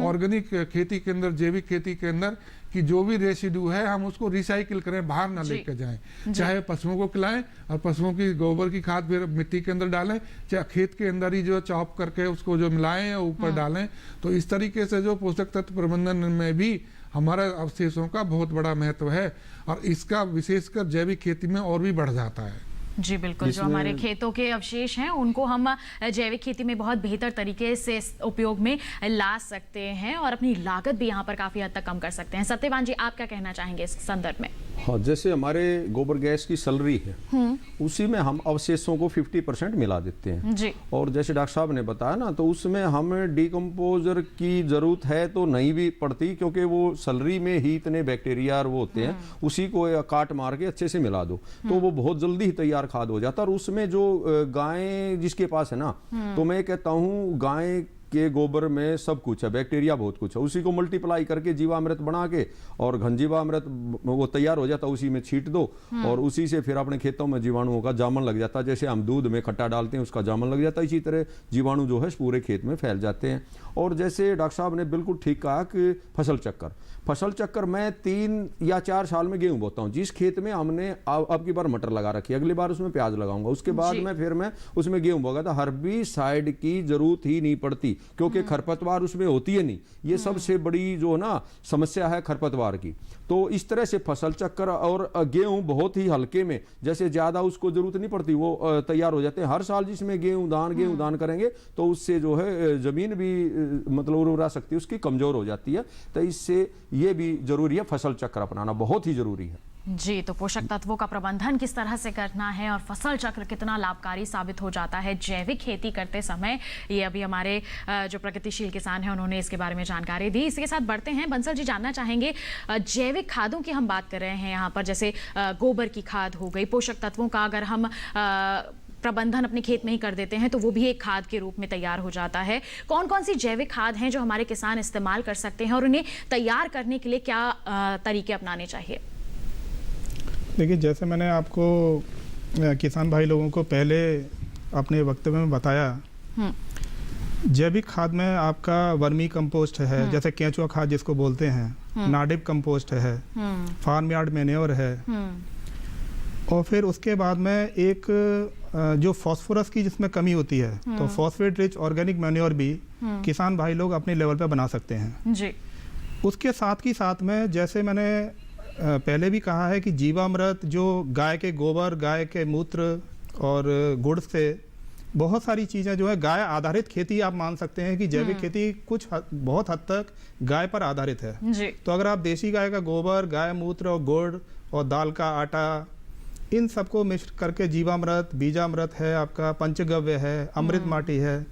ऑर्गेनिक खेती के अंदर, जैविक खेती के अंदर, कि जो भी रेसिड्यू है हम उसको रिसाइकिल करें, बाहर ना लेकर जाएं। चाहे पशुओं को खिलाएं और पशुओं की गोबर की खाद फिर मिट्टी के अंदर डालें, चाहे खेत के अंदर ही जो चॉप करके उसको जो मिलाएं या ऊपर डालें। तो इस तरीके से जो पोषक तत्व प्रबंधन में भी हमारा अवशेषों का बहुत बड़ा महत्व है, और इसका विशेषकर जैविक खेती में और भी बढ़ जाता है। जी बिल्कुल, जो हमारे खेतों के अवशेष हैं उनको हम जैविक खेती में बहुत बेहतर तरीके से उपयोग में ला सकते हैं और अपनी लागत भी यहाँ पर काफी हद तक कम कर सकते हैं। सत्यवान जी, आप क्या कहना चाहेंगे इस संदर्भ में? हाँ, जैसे हमारे गोबर गैस की सलरी है उसी में हम अवशेषों को 50% मिला देते हैं जी। और जैसे डॉक्टर साहब ने बताया ना, तो उसमें हमें डिकम्पोजर की जरूरत है तो नहीं भी पड़ती, क्योंकि वो सलरी में ही इतने बैक्टीरिया और वो होते हैं, उसी को काट मार के अच्छे से मिला दो तो वो बहुत जल्दी ही तैयार खाद हो जाता है। और उसमें जो गाय जिसके पास है ना, तो मैं कहता हूँ गाय के गोबर में सब कुछ है, बैक्टीरिया बहुत कुछ है, उसी को मल्टीप्लाई करके जीवामृत बना के और घन जीवामृत वो तैयार हो जाता है, उसी में छीट दो और उसी से फिर अपने खेतों में जीवाणुओं का जामन लग जाता है। जैसे हम दूध में खट्टा डालते हैं उसका जामन लग जाता है, इसी तरह जीवाणु जो है पूरे खेत में फैल जाते हैं। और जैसे डॉक्टर साहब ने बिल्कुल ठीक कहा कि फसल चक्कर मैं 3 या 4 साल में गेहूं बोता हूं। जिस खेत में हमने अब की बार मटर लगा रखी है, अगली बार उसमें प्याज लगाऊंगा, उसके बाद में फिर मैं उसमें गेहूं बोगा, तो हर्बिसाइड की जरूरत ही नहीं पड़ती, क्योंकि खरपतवार उसमें होती है नहीं। ये सबसे बड़ी जो ना समस्या है खरपतवार की। तो इस तरह से फसल चक्कर, और गेहूं बहुत ही हल्के में, जैसे ज्यादा उसको जरूरत नहीं पड़ती, वो तैयार हो जाते हैं। हर साल जिसमें गेहूं दान करेंगे तो उससे जो है जमीन भी मतलब उर्वरा शक्ति उसकी कमजोर हो जाती है। तो इससे ये भी जरूरी है, फसल चक्र अपनाना बहुत ही जरूरी है। जी, तो पोषक तत्वों का प्रबंधन किस तरह से करना है और फसल चक्र कितना लाभकारी साबित हो जाता है जैविक खेती करते समय, ये अभी हमारे जो प्रगतिशील किसान हैं उन्होंने इसके बारे में जानकारी दी। इसके साथ बढ़ते हैं, बंसल जी जानना चाहेंगे, जैविक खादों की हम बात कर रहे हैं यहाँ पर, जैसे गोबर की खाद हो गई, पोषक तत्वों का अगर हम प्रबंधन अपने खेत में ही कर देते हैं तो वो भी एक खाद के रूप में तैयार हो जाता है। कौन कौन सी जैविक खाद हैं जो हमारे किसान इस्तेमाल कर सकते हैं और उन्हें तैयार करने के लिए क्या तरीके अपनाने चाहिए? देखिए, जैसे मैंने आपको किसान भाई लोगों को पहले अपने वक्तव्य में बताया, जैविक खाद में आपका वर्मी कंपोस्ट है, जैसे केंचुआ खाद जिसको बोलते हैं, नाडिप कंपोस्ट है, फार्म यार्ड मैन्योर है, और फिर उसके बाद में एक जो फास्फोरस की जिसमें कमी होती है तो फॉस्फेट रिच ऑर्गेनिक मैन्योर भी किसान भाई लोग अपने लेवल पे बना सकते हैं जी। उसके साथ ही साथ में, जैसे मैंने पहले भी कहा है कि जीवामृत जो गाय के गोबर, गाय के मूत्र और गुड़ से बहुत सारी चीज़ें जो है गाय आधारित खेती आप मान सकते हैं कि जैविक खेती बहुत हद तक गाय पर आधारित है जी। तो अगर आप देसी गाय का गोबर, गाय मूत्र और गुड़ और दाल का आटा, इन सबको मिश्र करके जीवामृत, बीजामृत है आपका, पंचगव्य है, अमृत माटी है,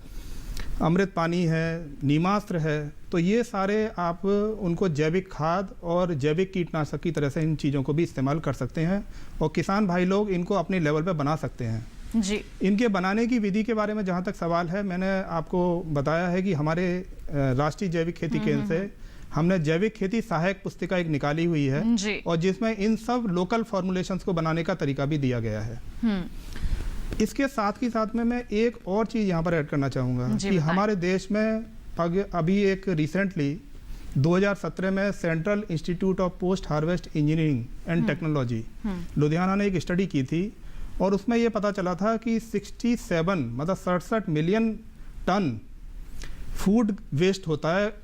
अमृत पानी है, नीमास्त्र है, तो ये सारे आप उनको जैविक खाद और जैविक कीटनाशक की तरह से इन चीज़ों को भी इस्तेमाल कर सकते हैं और किसान भाई लोग इनको अपने लेवल पे बना सकते हैं जी। इनके बनाने की विधि के बारे में जहाँ तक सवाल है, मैंने आपको बताया है कि हमारे राष्ट्रीय जैविक खेती केंद्र से हमने जैविक खेती सहायक पुस्तिका एक निकाली हुई है और जिसमें इन सब लोकल फॉर्मुलेशंस को बनाने का तरीका भी दिया गया है। इसके साथ ही साथ में मैं एक और चीज़ यहाँ पर ऐड करना चाहूँगा कि हमारे देश में अभी एक रिसेंटली 2017 में central institute of post harvest engineering and technology Ludhiana ने एक स्टडी की थी और उसमें ये पता चला था कि 67 मिलियन टन फूड वेस्ट होता है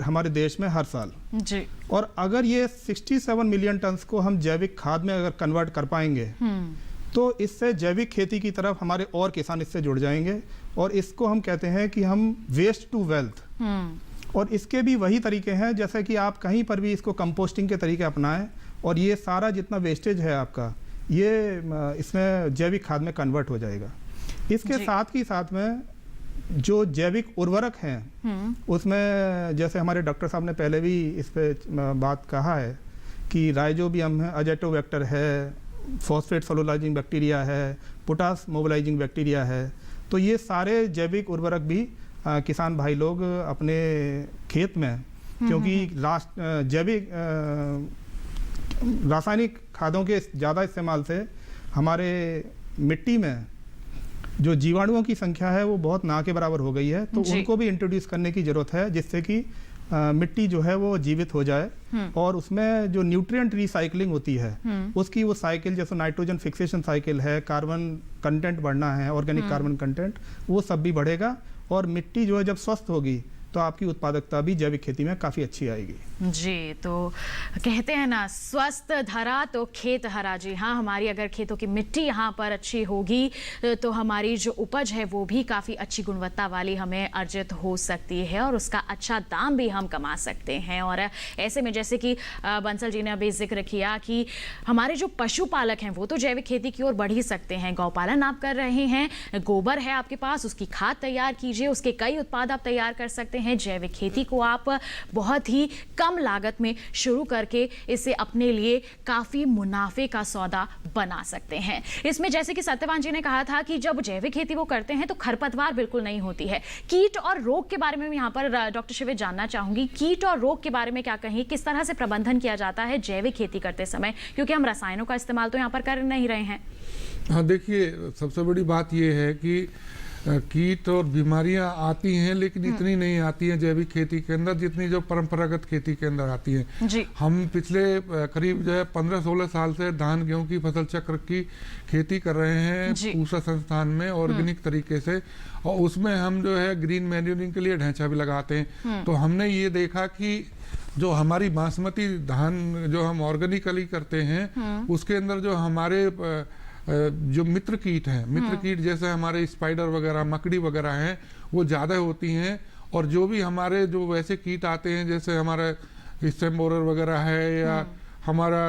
हमारे देश में हर साल जी। और अगर ये 67 मिलियन टन को हम जैविक खाद में अगर कन्वर्ट कर पाएंगे तो इससे जैविक खेती की तरफ हमारे और किसान इससे जुड़ जाएंगे और इसको हम कहते हैं कि हम वेस्ट टू वेल्थ। और इसके भी वही तरीके हैं जैसे कि आप कहीं पर भी इसको कंपोस्टिंग के तरीके अपनाएं और ये सारा जितना वेस्टेज है आपका ये इसमें जैविक खाद में कन्वर्ट हो जाएगा। इसके साथ ही साथ में जो जैविक उर्वरक हैं उसमें जैसे हमारे डॉक्टर साहब ने पहले भी इस पे बात कहा है कि राइजोबियम है, अजेटोबैक्टर है, फॉस्फेट सोलुलाइजिंग बैक्टीरिया है, पोटास मोबिलाइजिंग बैक्टीरिया है, तो ये सारे जैविक उर्वरक भी किसान भाई लोग अपने खेत में, क्योंकि जैविक रासायनिक खादों के ज़्यादा इस्तेमाल से हमारे मिट्टी में जो जीवाणुओं की संख्या है वो बहुत ना के बराबर हो गई है, तो उनको भी इंट्रोड्यूस करने की ज़रूरत है, जिससे कि मिट्टी जो है वो जीवित हो जाए और उसमें जो न्यूट्रिएंट रिसाइकलिंग होती है उसकी वो साइकिल, जैसे नाइट्रोजन फिक्सेशन साइकिल है, कार्बन कंटेंट बढ़ना है, ऑर्गेनिक कार्बन कंटेंट, वो सब भी बढ़ेगा और मिट्टी जो है जब स्वस्थ होगी तो आपकी उत्पादकता भी जैविक खेती में काफ़ी अच्छी आएगी। जी, तो कहते हैं ना, स्वस्थ धरा तो खेत हरा। जी हाँ, हमारी अगर खेतों की मिट्टी यहाँ पर अच्छी होगी तो हमारी जो उपज है वो भी काफ़ी अच्छी गुणवत्ता वाली हमें अर्जित हो सकती है और उसका अच्छा दाम भी हम कमा सकते हैं। और ऐसे में जैसे कि बंसल जी ने अभी जिक्र किया कि हमारे जो पशुपालक हैं वो तो जैविक खेती की ओर बढ़ ही सकते हैं। गौपालन आप कर रहे हैं, गोबर है आपके पास, उसकी खाद तैयार कीजिए, उसके कई उत्पाद आप तैयार कर सकते हैं। जैविक खेती को आप बहुत ही कम लागत में शुरू करके इसे अपने लिए काफी मुनाफे का सौदा बना सकते हैं। इसमें जैसे कि सत्यवान जी ने कहा था कि जब जैविक खेती वो करते हैं तो खरपतवार बिल्कुल नहीं होती है। कीट और रोग के बारे में मैं यहाँ पर डॉक्टर शिवे जानना चाहूंगी, कीट और रोग के बारे में क्या कहें, किस तरह से प्रबंधन किया जाता है जैविक खेती करते समय, क्योंकि हम रसायनों का इस्तेमाल तो यहाँ पर कर नहीं रहे हैं। हाँ, देखिए, सबसे बड़ी बात यह है कि कीट और बीमारियां आती हैं, लेकिन इतनी नहीं आती हैं जैविक खेती के अंदर जितनी जो परंपरागत खेती के अंदर आती हैं। जी। हम पिछले करीब जो है 15-16 साल से धान गेहूं की फसल चक्र की खेती कर रहे हैं पूसा संस्थान में ऑर्गेनिक तरीके से, और उसमें हम जो है ग्रीन मैन्यूरिंग के लिए ढांचा भी लगाते हैं। तो हमने ये देखा कि जो हमारी बासमती धान जो हम ऑर्गेनिकली करते हैं उसके अंदर जो हमारे जो मित्र कीट हैं, मित्र कीट जैसे हमारे स्पाइडर वगैरह, मकड़ी वगैरह हैं, वो ज़्यादा होती हैं। और जो भी हमारे जो वैसे कीट आते हैं जैसे हमारा स्टेम बोरर वगैरह है या हमारा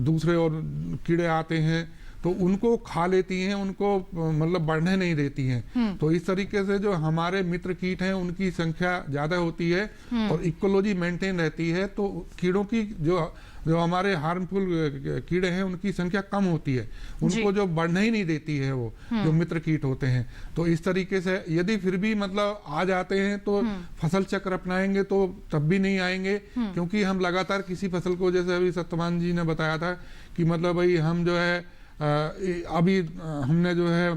दूसरे और कीड़े आते हैं तो उनको खा लेती हैं, उनको मतलब बढ़ने नहीं देती हैं। तो इस तरीके से जो हमारे मित्र कीट हैं उनकी संख्या ज़्यादा होती है और इकोलॉजी मेंटेन रहती है। तो कीड़ों की जो हमारे हार्मफुल कीड़े हैं उनकी संख्या कम होती है, उनको जो बढ़ने ही नहीं देती है वो जो मित्र कीट होते हैं। तो इस तरीके से यदि फिर भी मतलब आ जाते हैं तो फसल चक्र अपनाएंगे तो तब भी नहीं आएंगे, क्योंकि हम लगातार किसी फसल को, जैसे अभी सत्यवान जी ने बताया था कि मतलब भाई हम जो है अभी हमने जो है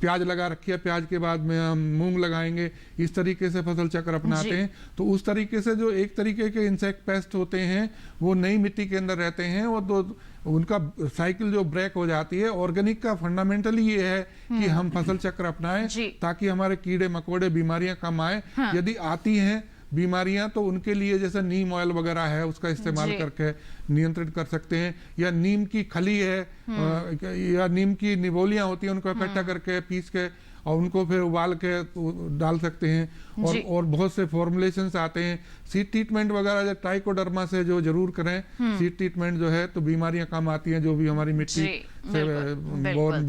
प्याज लगा रखी है, प्याज के बाद में हम मूंग लगाएंगे, इस तरीके से फसल चक्र अपनाते हैं। तो उस तरीके से जो एक तरीके के इंसेक्ट पेस्ट होते हैं वो नई मिट्टी के अंदर रहते हैं और तो उनका साइकिल जो ब्रेक हो जाती है। ऑर्गेनिक का फंडामेंटली ये है कि हम फसल चक्र अपनाएं ताकि हमारे कीड़े मकोड़े बीमारियां कम आए। यदि आती हैं बीमारियां तो उनके लिए जैसे नीम ऑयल वगैरह है उसका इस्तेमाल करके नियंत्रित कर सकते हैं, या नीम की खली है या नीम की निबोलियां होती हैं उनको इकट्ठा करके पीस के और उनको फिर उबाल के डाल सकते हैं। और बहुत से फॉर्मुलेशंस आते हैं। सीड ट्रीटमेंट वगैरह जो ट्राइकोडर्मा से जो जरूर करें सीड ट्रीटमेंट जो है, तो बीमारियां कम आती हैं जो भी हमारी मिट्टी से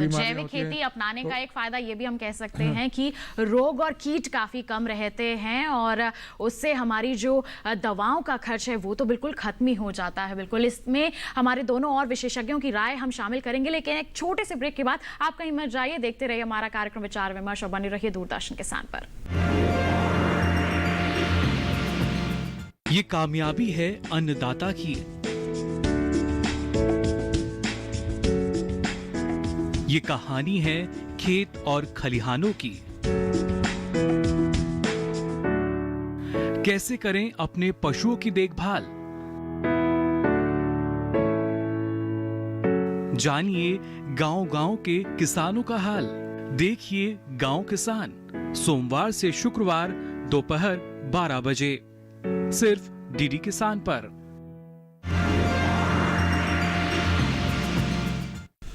जैविक खेती अपनाने का एक फायदा ये भी हम कह सकते हैं कि रोग और कीट काफी कम रहते हैं और उससे हमारी जो दवाओं का खर्च है वो तो बिल्कुल खत्म ही हो जाता है। बिल्कुल, इसमें हमारे दोनों और विशेषज्ञों की राय हम शामिल करेंगे, लेकिन एक छोटे से ब्रेक के बाद आप कहीं मत जाइए, देखते रहिए हमारा कार्यक्रम विचार विमर्श और बने रहिए दूरदर्शन किसान पर। ये कामयाबी है अन्नदाता की, ये कहानी है खेत और खलिहानों की। कैसे करें अपने पशुओं की देखभाल, जानिए गांव-गांव के किसानों का हाल। देखिए गांव किसान, सोमवार से शुक्रवार दोपहर 12 बजे सिर्फ डीडी किसान पर।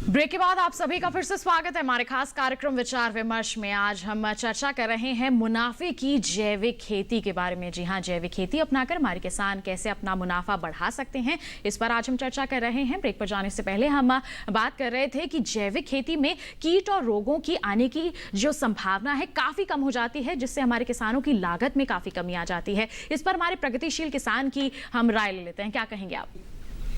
ब्रेक के बाद आप सभी का फिर से स्वागत है हमारे खास कार्यक्रम विचार विमर्श में। आज हम चर्चा कर रहे हैं मुनाफे की जैविक खेती के बारे में। जी हाँ, जैविक खेती अपनाकर हमारे किसान कैसे अपना मुनाफा बढ़ा सकते हैं, इस पर आज हम चर्चा कर रहे हैं। ब्रेक पर जाने से पहले हम बात कर रहे थे कि जैविक खेती में कीट और रोगों की आने की जो संभावना है काफी कम हो जाती है, जिससे हमारे किसानों की लागत में काफी कमी आ जाती है। इस पर हमारे प्रगतिशील किसान की हम राय ले लेते हैं। क्या कहेंगे आप?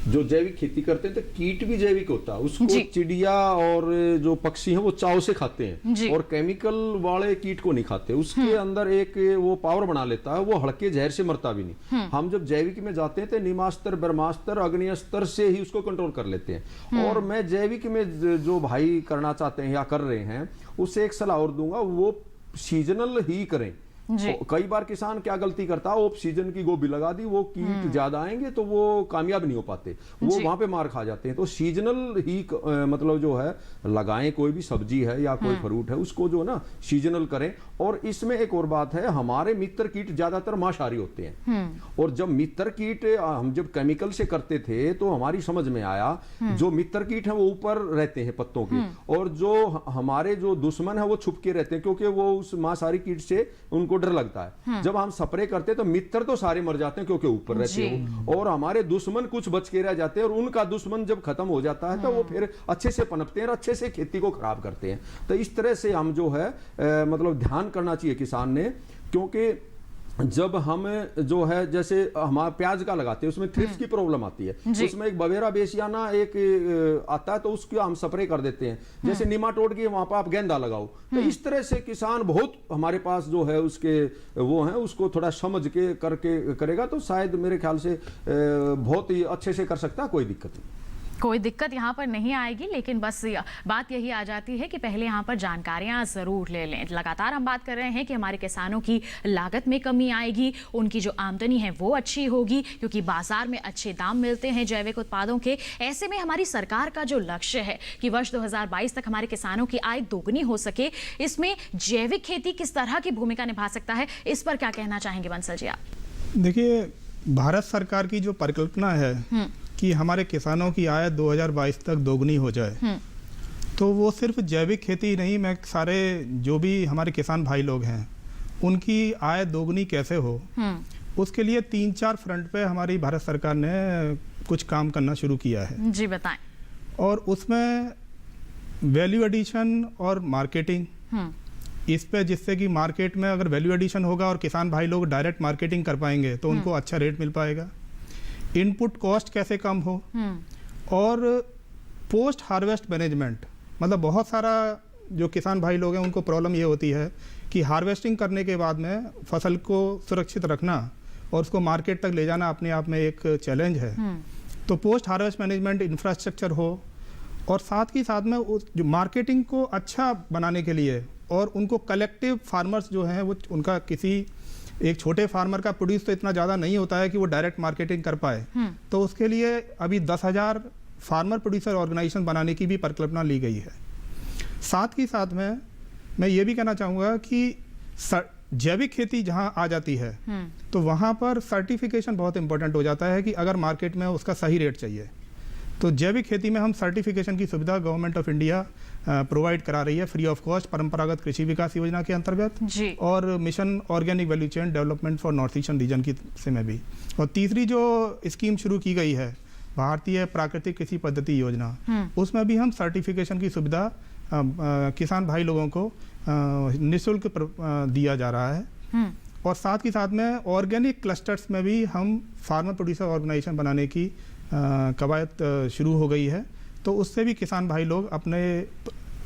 जो जैविक खेती करते हैं तो कीट भी जैविक होता है, उसको जी। चिड़िया और जो पक्षी हैं वो चाव से खाते जी। हैं और केमिकल वाले कीट को नहीं खाते। उसके अंदर एक वो पावर बना लेता है, वो हल्के जहर से मरता भी नहीं। हम जब जैविक में जाते हैं तो नीमास्त्र, ब्रह्मास्त्र, अग्निस्त्र से ही उसको कंट्रोल कर लेते हैं। और मैं जैविक में जो भाई करना चाहते हैं या कर रहे हैं उससे एक सलाह और दूंगा, वो सीजनल ही करें। कई बार किसान क्या गलती करता है, ऑफ सीजन की गोभी लगा दी, वो कीट ज्यादा आएंगे तो वो कामयाब नहीं हो पाते, वो वहां पे मार खा जाते हैं। तो सीजनल ही मतलब जो है लगाएं, कोई भी सब्जी है या कोई फ्रूट है उसको जो ना सीजनल करें। और इसमें एक और बात है, हमारे मित्र कीट ज्यादातर मांसाहारी होते हैं और जब मित्र कीट हम जब केमिकल से करते थे तो हमारी समझ में आया जो मित्र कीट है वो ऊपर रहते हैं पत्तों के, और जो हमारे जो दुश्मन है वो छुप के रहते हैं, क्योंकि वो उस मांसाहारी कीट से उनको डर लगता है। जब हम स्प्रे करते हैं तो मित्र तो सारे मर जाते हैं क्योंकि ऊपर रहते हैं, और हमारे दुश्मन कुछ बच के रह जाते हैं, और उनका दुश्मन जब खत्म हो जाता है तो वो फिर अच्छे से पनपते हैं और अच्छे से खेती को खराब करते हैं। तो इस तरह से हम जो है मतलब ध्यान करना चाहिए किसान ने, क्योंकि जब हम जो है जैसे हमारा प्याज का लगाते हैं उसमें थ्रिप्स की प्रॉब्लम आती है, उसमें एक बवेरा बेसियाना एक आता है तो उसको हम स्प्रे कर देते हैं, जैसे निमाटोड की वहां पर आप गेंदा लगाओ। तो इस तरह से किसान बहुत हमारे पास जो है उसके वो है, उसको थोड़ा समझ के करके करेगा तो शायद मेरे ख्याल से बहुत ही अच्छे से कर सकता है, कोई दिक्कत नहीं। कोई दिक्कत यहाँ पर नहीं आएगी, लेकिन बस बात यही आ जाती है कि पहले यहाँ पर जानकारियाँ ज़रूर ले लें। लगातार हम बात कर रहे हैं कि हमारे किसानों की लागत में कमी आएगी, उनकी जो आमदनी है वो अच्छी होगी, क्योंकि बाजार में अच्छे दाम मिलते हैं जैविक उत्पादों के। ऐसे में हमारी सरकार का जो लक्ष्य है कि वर्ष 2022 तक हमारे किसानों की आय दोगुनी हो सके, इसमें जैविक खेती किस तरह की भूमिका निभा सकता है, इस पर क्या कहना चाहेंगे बंसल जी आप? देखिए, भारत सरकार की जो परिकल्पना है कि हमारे किसानों की आय 2022 तक दोगुनी हो जाए, तो वो सिर्फ जैविक खेती नहीं, मैं सारे जो भी हमारे किसान भाई लोग हैं उनकी आय दोगुनी कैसे हो, उसके लिए 3-4 फ्रंट पे हमारी भारत सरकार ने कुछ काम करना शुरू किया है। जी बताएं। और उसमें वैल्यू एडिशन और मार्केटिंग, इस पे जिससे कि मार्केट में अगर वैल्यू एडिशन होगा और किसान भाई लोग डायरेक्ट मार्केटिंग कर पाएंगे तो उनको अच्छा रेट मिल पाएगा। इनपुट कॉस्ट कैसे कम हो, और पोस्ट हार्वेस्ट मैनेजमेंट, मतलब बहुत सारा जो किसान भाई लोग हैं उनको प्रॉब्लम ये होती है कि हार्वेस्टिंग करने के बाद में फसल को सुरक्षित रखना और उसको मार्केट तक ले जाना अपने आप में एक चैलेंज है। तो पोस्ट हार्वेस्ट मैनेजमेंट इंफ्रास्ट्रक्चर हो, और साथ ही साथ में उस जो मार्केटिंग को अच्छा बनाने के लिए, और उनको कलेक्टिव फार्मर्स जो हैं वो उनका किसी एक छोटे फार्मर का प्रोड्यूस तो इतना ज़्यादा नहीं होता है कि वो डायरेक्ट मार्केटिंग कर पाए, तो उसके लिए अभी 10,000 फार्मर प्रोड्यूसर ऑर्गेनाइजेशन बनाने की भी परिकल्पना ली गई है। साथ ही साथ में मैं ये भी कहना चाहूँगा कि जैविक खेती जहाँ आ जाती है तो वहाँ पर सर्टिफिकेशन बहुत इंपॉर्टेंट हो जाता है कि अगर मार्केट में उसका सही रेट चाहिए, तो जैविक खेती में हम सर्टिफिकेशन की सुविधा गवर्नमेंट ऑफ इंडिया प्रोवाइड करा रही है फ्री ऑफ कॉस्ट, परंपरागत कृषि विकास योजना के अंतर्गत, और mission organic value chain development for north eastern region की से में भी। और तीसरी जो स्कीम शुरू की गई है भारतीय प्राकृतिक कृषि पद्धति योजना, उसमें भी हम सर्टिफिकेशन की सुविधा किसान भाई लोगों को निःशुल्क दिया जा रहा है। और साथ ही साथ में ऑर्गेनिक क्लस्टर्स में भी हम फार्मर प्रोड्यूसर ऑर्गेनाइजेशन बनाने की कवायद शुरू हो गई है, तो उससे भी किसान भाई लोग अपने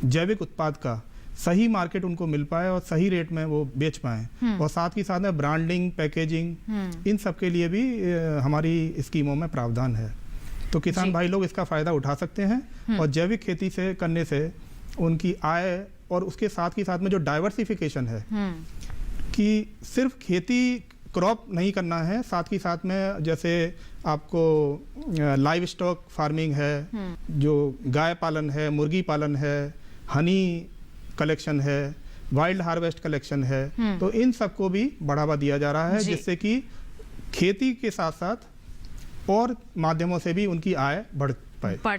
जैविक उत्पाद का सही मार्केट उनको मिल पाए और सही रेट में वो बेच पाएं। और साथ ही साथ में ब्रांडिंग, पैकेजिंग, इन सब के लिए भी हमारी स्कीमों में प्रावधान है, तो किसान भाई लोग इसका फ़ायदा उठा सकते हैं। और जैविक खेती से करने से उनकी आय, और उसके साथ ही साथ में जो डाइवर्सिफिकेशन है कि सिर्फ खेती क्रॉप नहीं करना है, साथ ही साथ में जैसे आपको लाइव स्टॉक फार्मिंग है, जो गाय पालन है, मुर्गी पालन है, हनी कलेक्शन है, वाइल्ड हार्वेस्ट कलेक्शन है, तो इन सबको भी बढ़ावा दिया जा रहा है, जिससे कि खेती के साथ साथ और माध्यमों से भी उनकी आय बढ़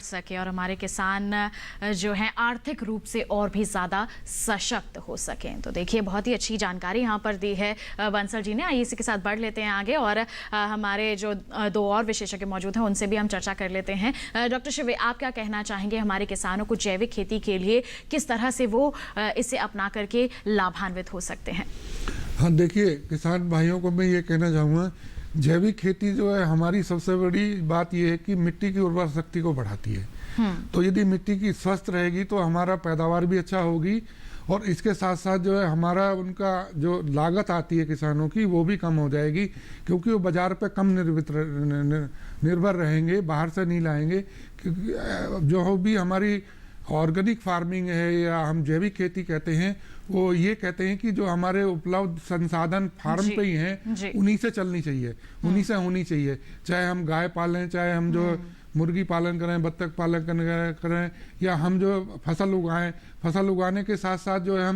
सके और हमारे किसान जो हैं आर्थिक रूप से और भी ज़्यादा सशक्त हो सकें। तो देखिए, बहुत ही अच्छी जानकारी यहाँ पर दी है बंसल जी ने। आइए इसी के साथ बढ़ लेते हैं आगे, और हमारे जो 2 और विशेषज्ञ मौजूद हैं उनसे भी हम चर्चा कर लेते हैं। डॉक्टर शिवे, आप क्या कहना चाहेंगे हमारे किसानों को जैविक खेती के लिए किस तरह से वो इसे अपना करके लाभान्वित हो सकते हैं? हाँ, देखिए, किसान भाइयों को मैं ये कहना चाहूँगा जैविक खेती जो है हमारी सबसे बड़ी बात यह है कि मिट्टी की उर्वरा शक्ति को बढ़ाती है। तो यदि मिट्टी की स्वस्थ रहेगी तो हमारा पैदावार भी अच्छा होगी, और इसके साथ साथ जो है हमारा उनका जो लागत आती है किसानों की वो भी कम हो जाएगी, क्योंकि वो बाजार पे कम निर्भर रहेंगे, बाहर से नहीं लाएंगे। क्योंकि जो भी हमारी ऑर्गेनिक फार्मिंग है या हम जैविक खेती कहते हैं, वो ये कहते हैं कि जो हमारे उपलब्ध संसाधन फार्म पे ही हैं उन्हीं से चलनी चाहिए, उन्हीं से होनी चाहिए। चाहे हम गाय पालें, चाहे हम जो मुर्गी पालन करें, बत्तख पालन करें, या हम जो फसल उगाएं, फसल उगाने के साथ साथ जो है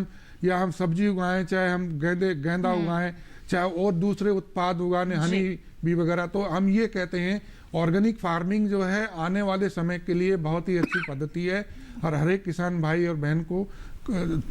हम सब्जी उगाएं, चाहे हम गेंदा उगाएं, चाहे और दूसरे उत्पाद उगाने, हनी बी वगैरह। तो हम ये कहते हैं ऑर्गेनिक फार्मिंग जो है आने वाले समय के लिए बहुत ही अच्छी पद्धति है, और हर एक किसान भाई और बहन को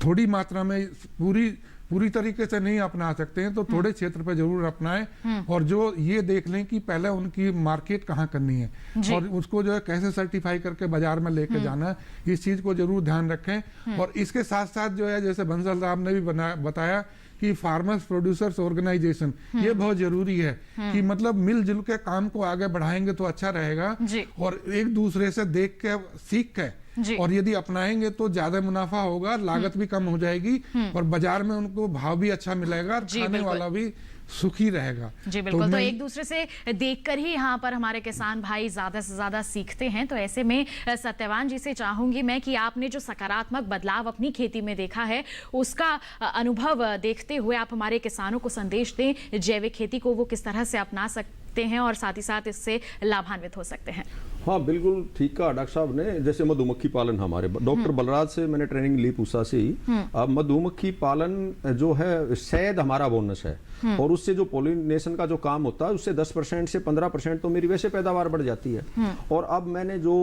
थोड़ी मात्रा में पूरी तरीके से नहीं अपना सकते हैं तो थोड़े क्षेत्र पर जरूर अपनाएं, और जो ये देख लें कि पहले उनकी मार्केट कहाँ करनी है और उसको जो है कैसे सर्टिफाई करके बाजार में लेके जाना है, इस चीज को जरूर ध्यान रखें। और इसके साथ साथ जो है जैसे बंसल साहब ने भी बताया कि फार्मर्स प्रोड्यूसर्स ऑर्गेनाइजेशन, ये बहुत जरूरी है कि मतलब मिलजुल के काम को आगे बढ़ाएंगे तो अच्छा रहेगा, और एक दूसरे से देख के सीख के और यदि अपनाएंगे तो ज्यादा मुनाफा होगा, लागत भी कम हो जाएगी, और बाजार में उनको भाव भी अच्छा मिलेगा, खाने वाला भी सुखी रहेगा। जी बिल्कुल। तो एक दूसरे से देखकर ही यहाँ पर हमारे किसान भाई ज्यादा से ज्यादा सीखते हैं। तो ऐसे में सत्यवान जी से चाहूंगी मैं कि आपने जो सकारात्मक बदलाव अपनी खेती में देखा है उसका अनुभव देखते हुए आप हमारे किसानों को संदेश दें, जैविक खेती को वो किस तरह से अपना सकते हैं और साथ ही साथ इससे लाभान्वित हो सकते हैं। हाँ बिल्कुल ठीक कहा डॉक्टर साहब ने। जैसे मधुमक्खी पालन हमारे डॉक्टर बलराज से मैंने ट्रेनिंग ली पूसा से ही। अब मधुमक्खी पालन जो है, शहद हमारा बोनस है, और उससे जो पोलिनेशन का जो काम होता है उससे 10% से 15% तो मेरी वैसे पैदावार बढ़ जाती है। और अब मैंने जो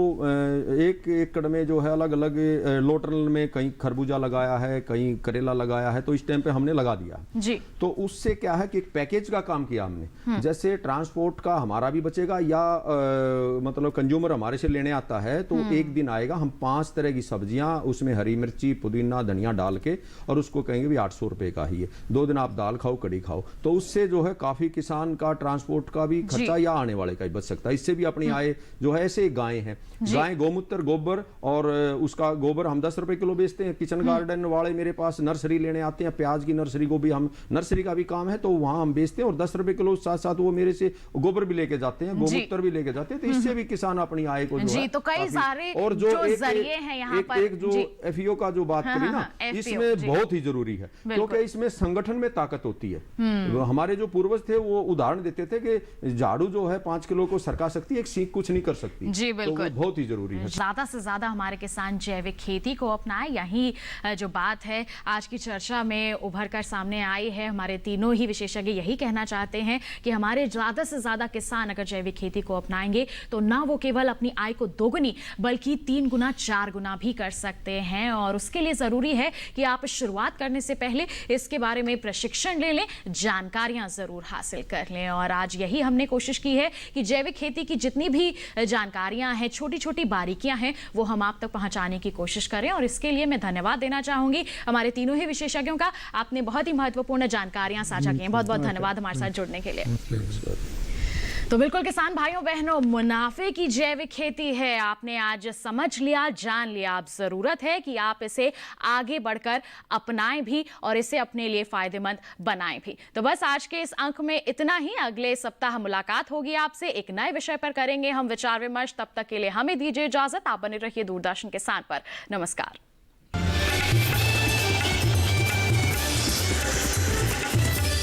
1 एकड़ में जो है अलग अलग लोटरल में कहीं खरबूजा लगाया है, कहीं करेला लगाया है, तो इस टाइम पे हमने लगा दिया जी। तो उससे क्या है कि एक पैकेज का काम किया हमने, जैसे ट्रांसपोर्ट का हमारा भी बचेगा, या मतलब कंज्यूमर हमारे से लेने आता है तो एक दिन आएगा, हम 5 तरह की सब्जियां उसमें हरी मिर्ची, पुदीना, धनिया डाल के, और उसको कहेंगे भी 800 रुपए का ही है, 2 दिन आप दाल खाओ, कड़ी खाओ। तो उससे जो है काफी किसान का ट्रांसपोर्ट का भी खर्चा या आने वाले का ही बच सकता है। इससे भी अपनी आय जो है, ऐसे गायें हैं, गाय गोमूत्र गोबर, और उसका गोबर हम 10 रुपए किलो बेचते हैं। किचन गार्डन वाले मेरे पास नर्सरी लेने आते हैं, प्याज की नर्सरी को भी हम, नर्सरी का भी काम है तो वहां हम बेचते हैं, और 10 रुपए किलो साथ साथ वो मेरे से गोबर भी लेके जाते हैं, गोमूत्र भी लेके जाते हैं। तो इससे भी किसान अपनी आय को जो है, तो कई सारे और जो जरिए हैं यहाँ पर, एक जो एफईओ का जो बात करी ना, इसमें बहुत ही जरूरी है, क्योंकि इसमें संगठन में ताकत होती है। हमारे जो पूर्वज थे वो उदाहरण देते थे कि झाड़ू जो है 5 किलो को सरका सकती है, एक सीख कुछ नहीं कर सकती। जी बिल्कुल, तो बहुत ही जरूरी है ज्यादा से ज्यादा हमारे किसान जैविक खेती को अपनाएं। यही जो बात है आज की चर्चा में उभर कर सामने आई है। हमारे तीनों ही विशेषज्ञ यही कहना चाहते हैं कि हमारे ज्यादा से ज्यादा किसान अगर जैविक खेती को अपनाएंगे तो ना वो केवल अपनी आय को दोगुनी बल्कि 3 गुना 4 गुना भी कर सकते हैं। और उसके लिए जरूरी है कि आप शुरुआत करने से पहले इसके बारे में प्रशिक्षण ले लें, जानकारियां जरूर हासिल कर लें। और आज यही हमने कोशिश की है कि जैविक खेती की जितनी भी जानकारियां हैं, छोटी छोटी बारीकियां हैं, वो हम आप तक पहुंचाने की कोशिश करें। और इसके लिए मैं धन्यवाद देना चाहूंगी हमारे तीनों ही विशेषज्ञों का। आपने बहुत ही महत्वपूर्ण जानकारियां साझा की हैं। बहुत बहुत धन्यवाद हमारे साथ जुड़ने के लिए। तो बिल्कुल किसान भाइयों बहनों, मुनाफे की जैविक खेती है, आपने आज समझ लिया, जान लिया। अब जरूरत है कि आप इसे आगे बढ़कर अपनाएं भी और इसे अपने लिए फायदेमंद बनाएं भी। तो बस आज के इस अंक में इतना ही। अगले सप्ताह मुलाकात होगी आपसे, एक नए विषय पर करेंगे हम विचार विमर्श। तब तक के लिए हमें दीजिए इजाजत। आप बने रहिए दूरदर्शन किसान पर। नमस्कार।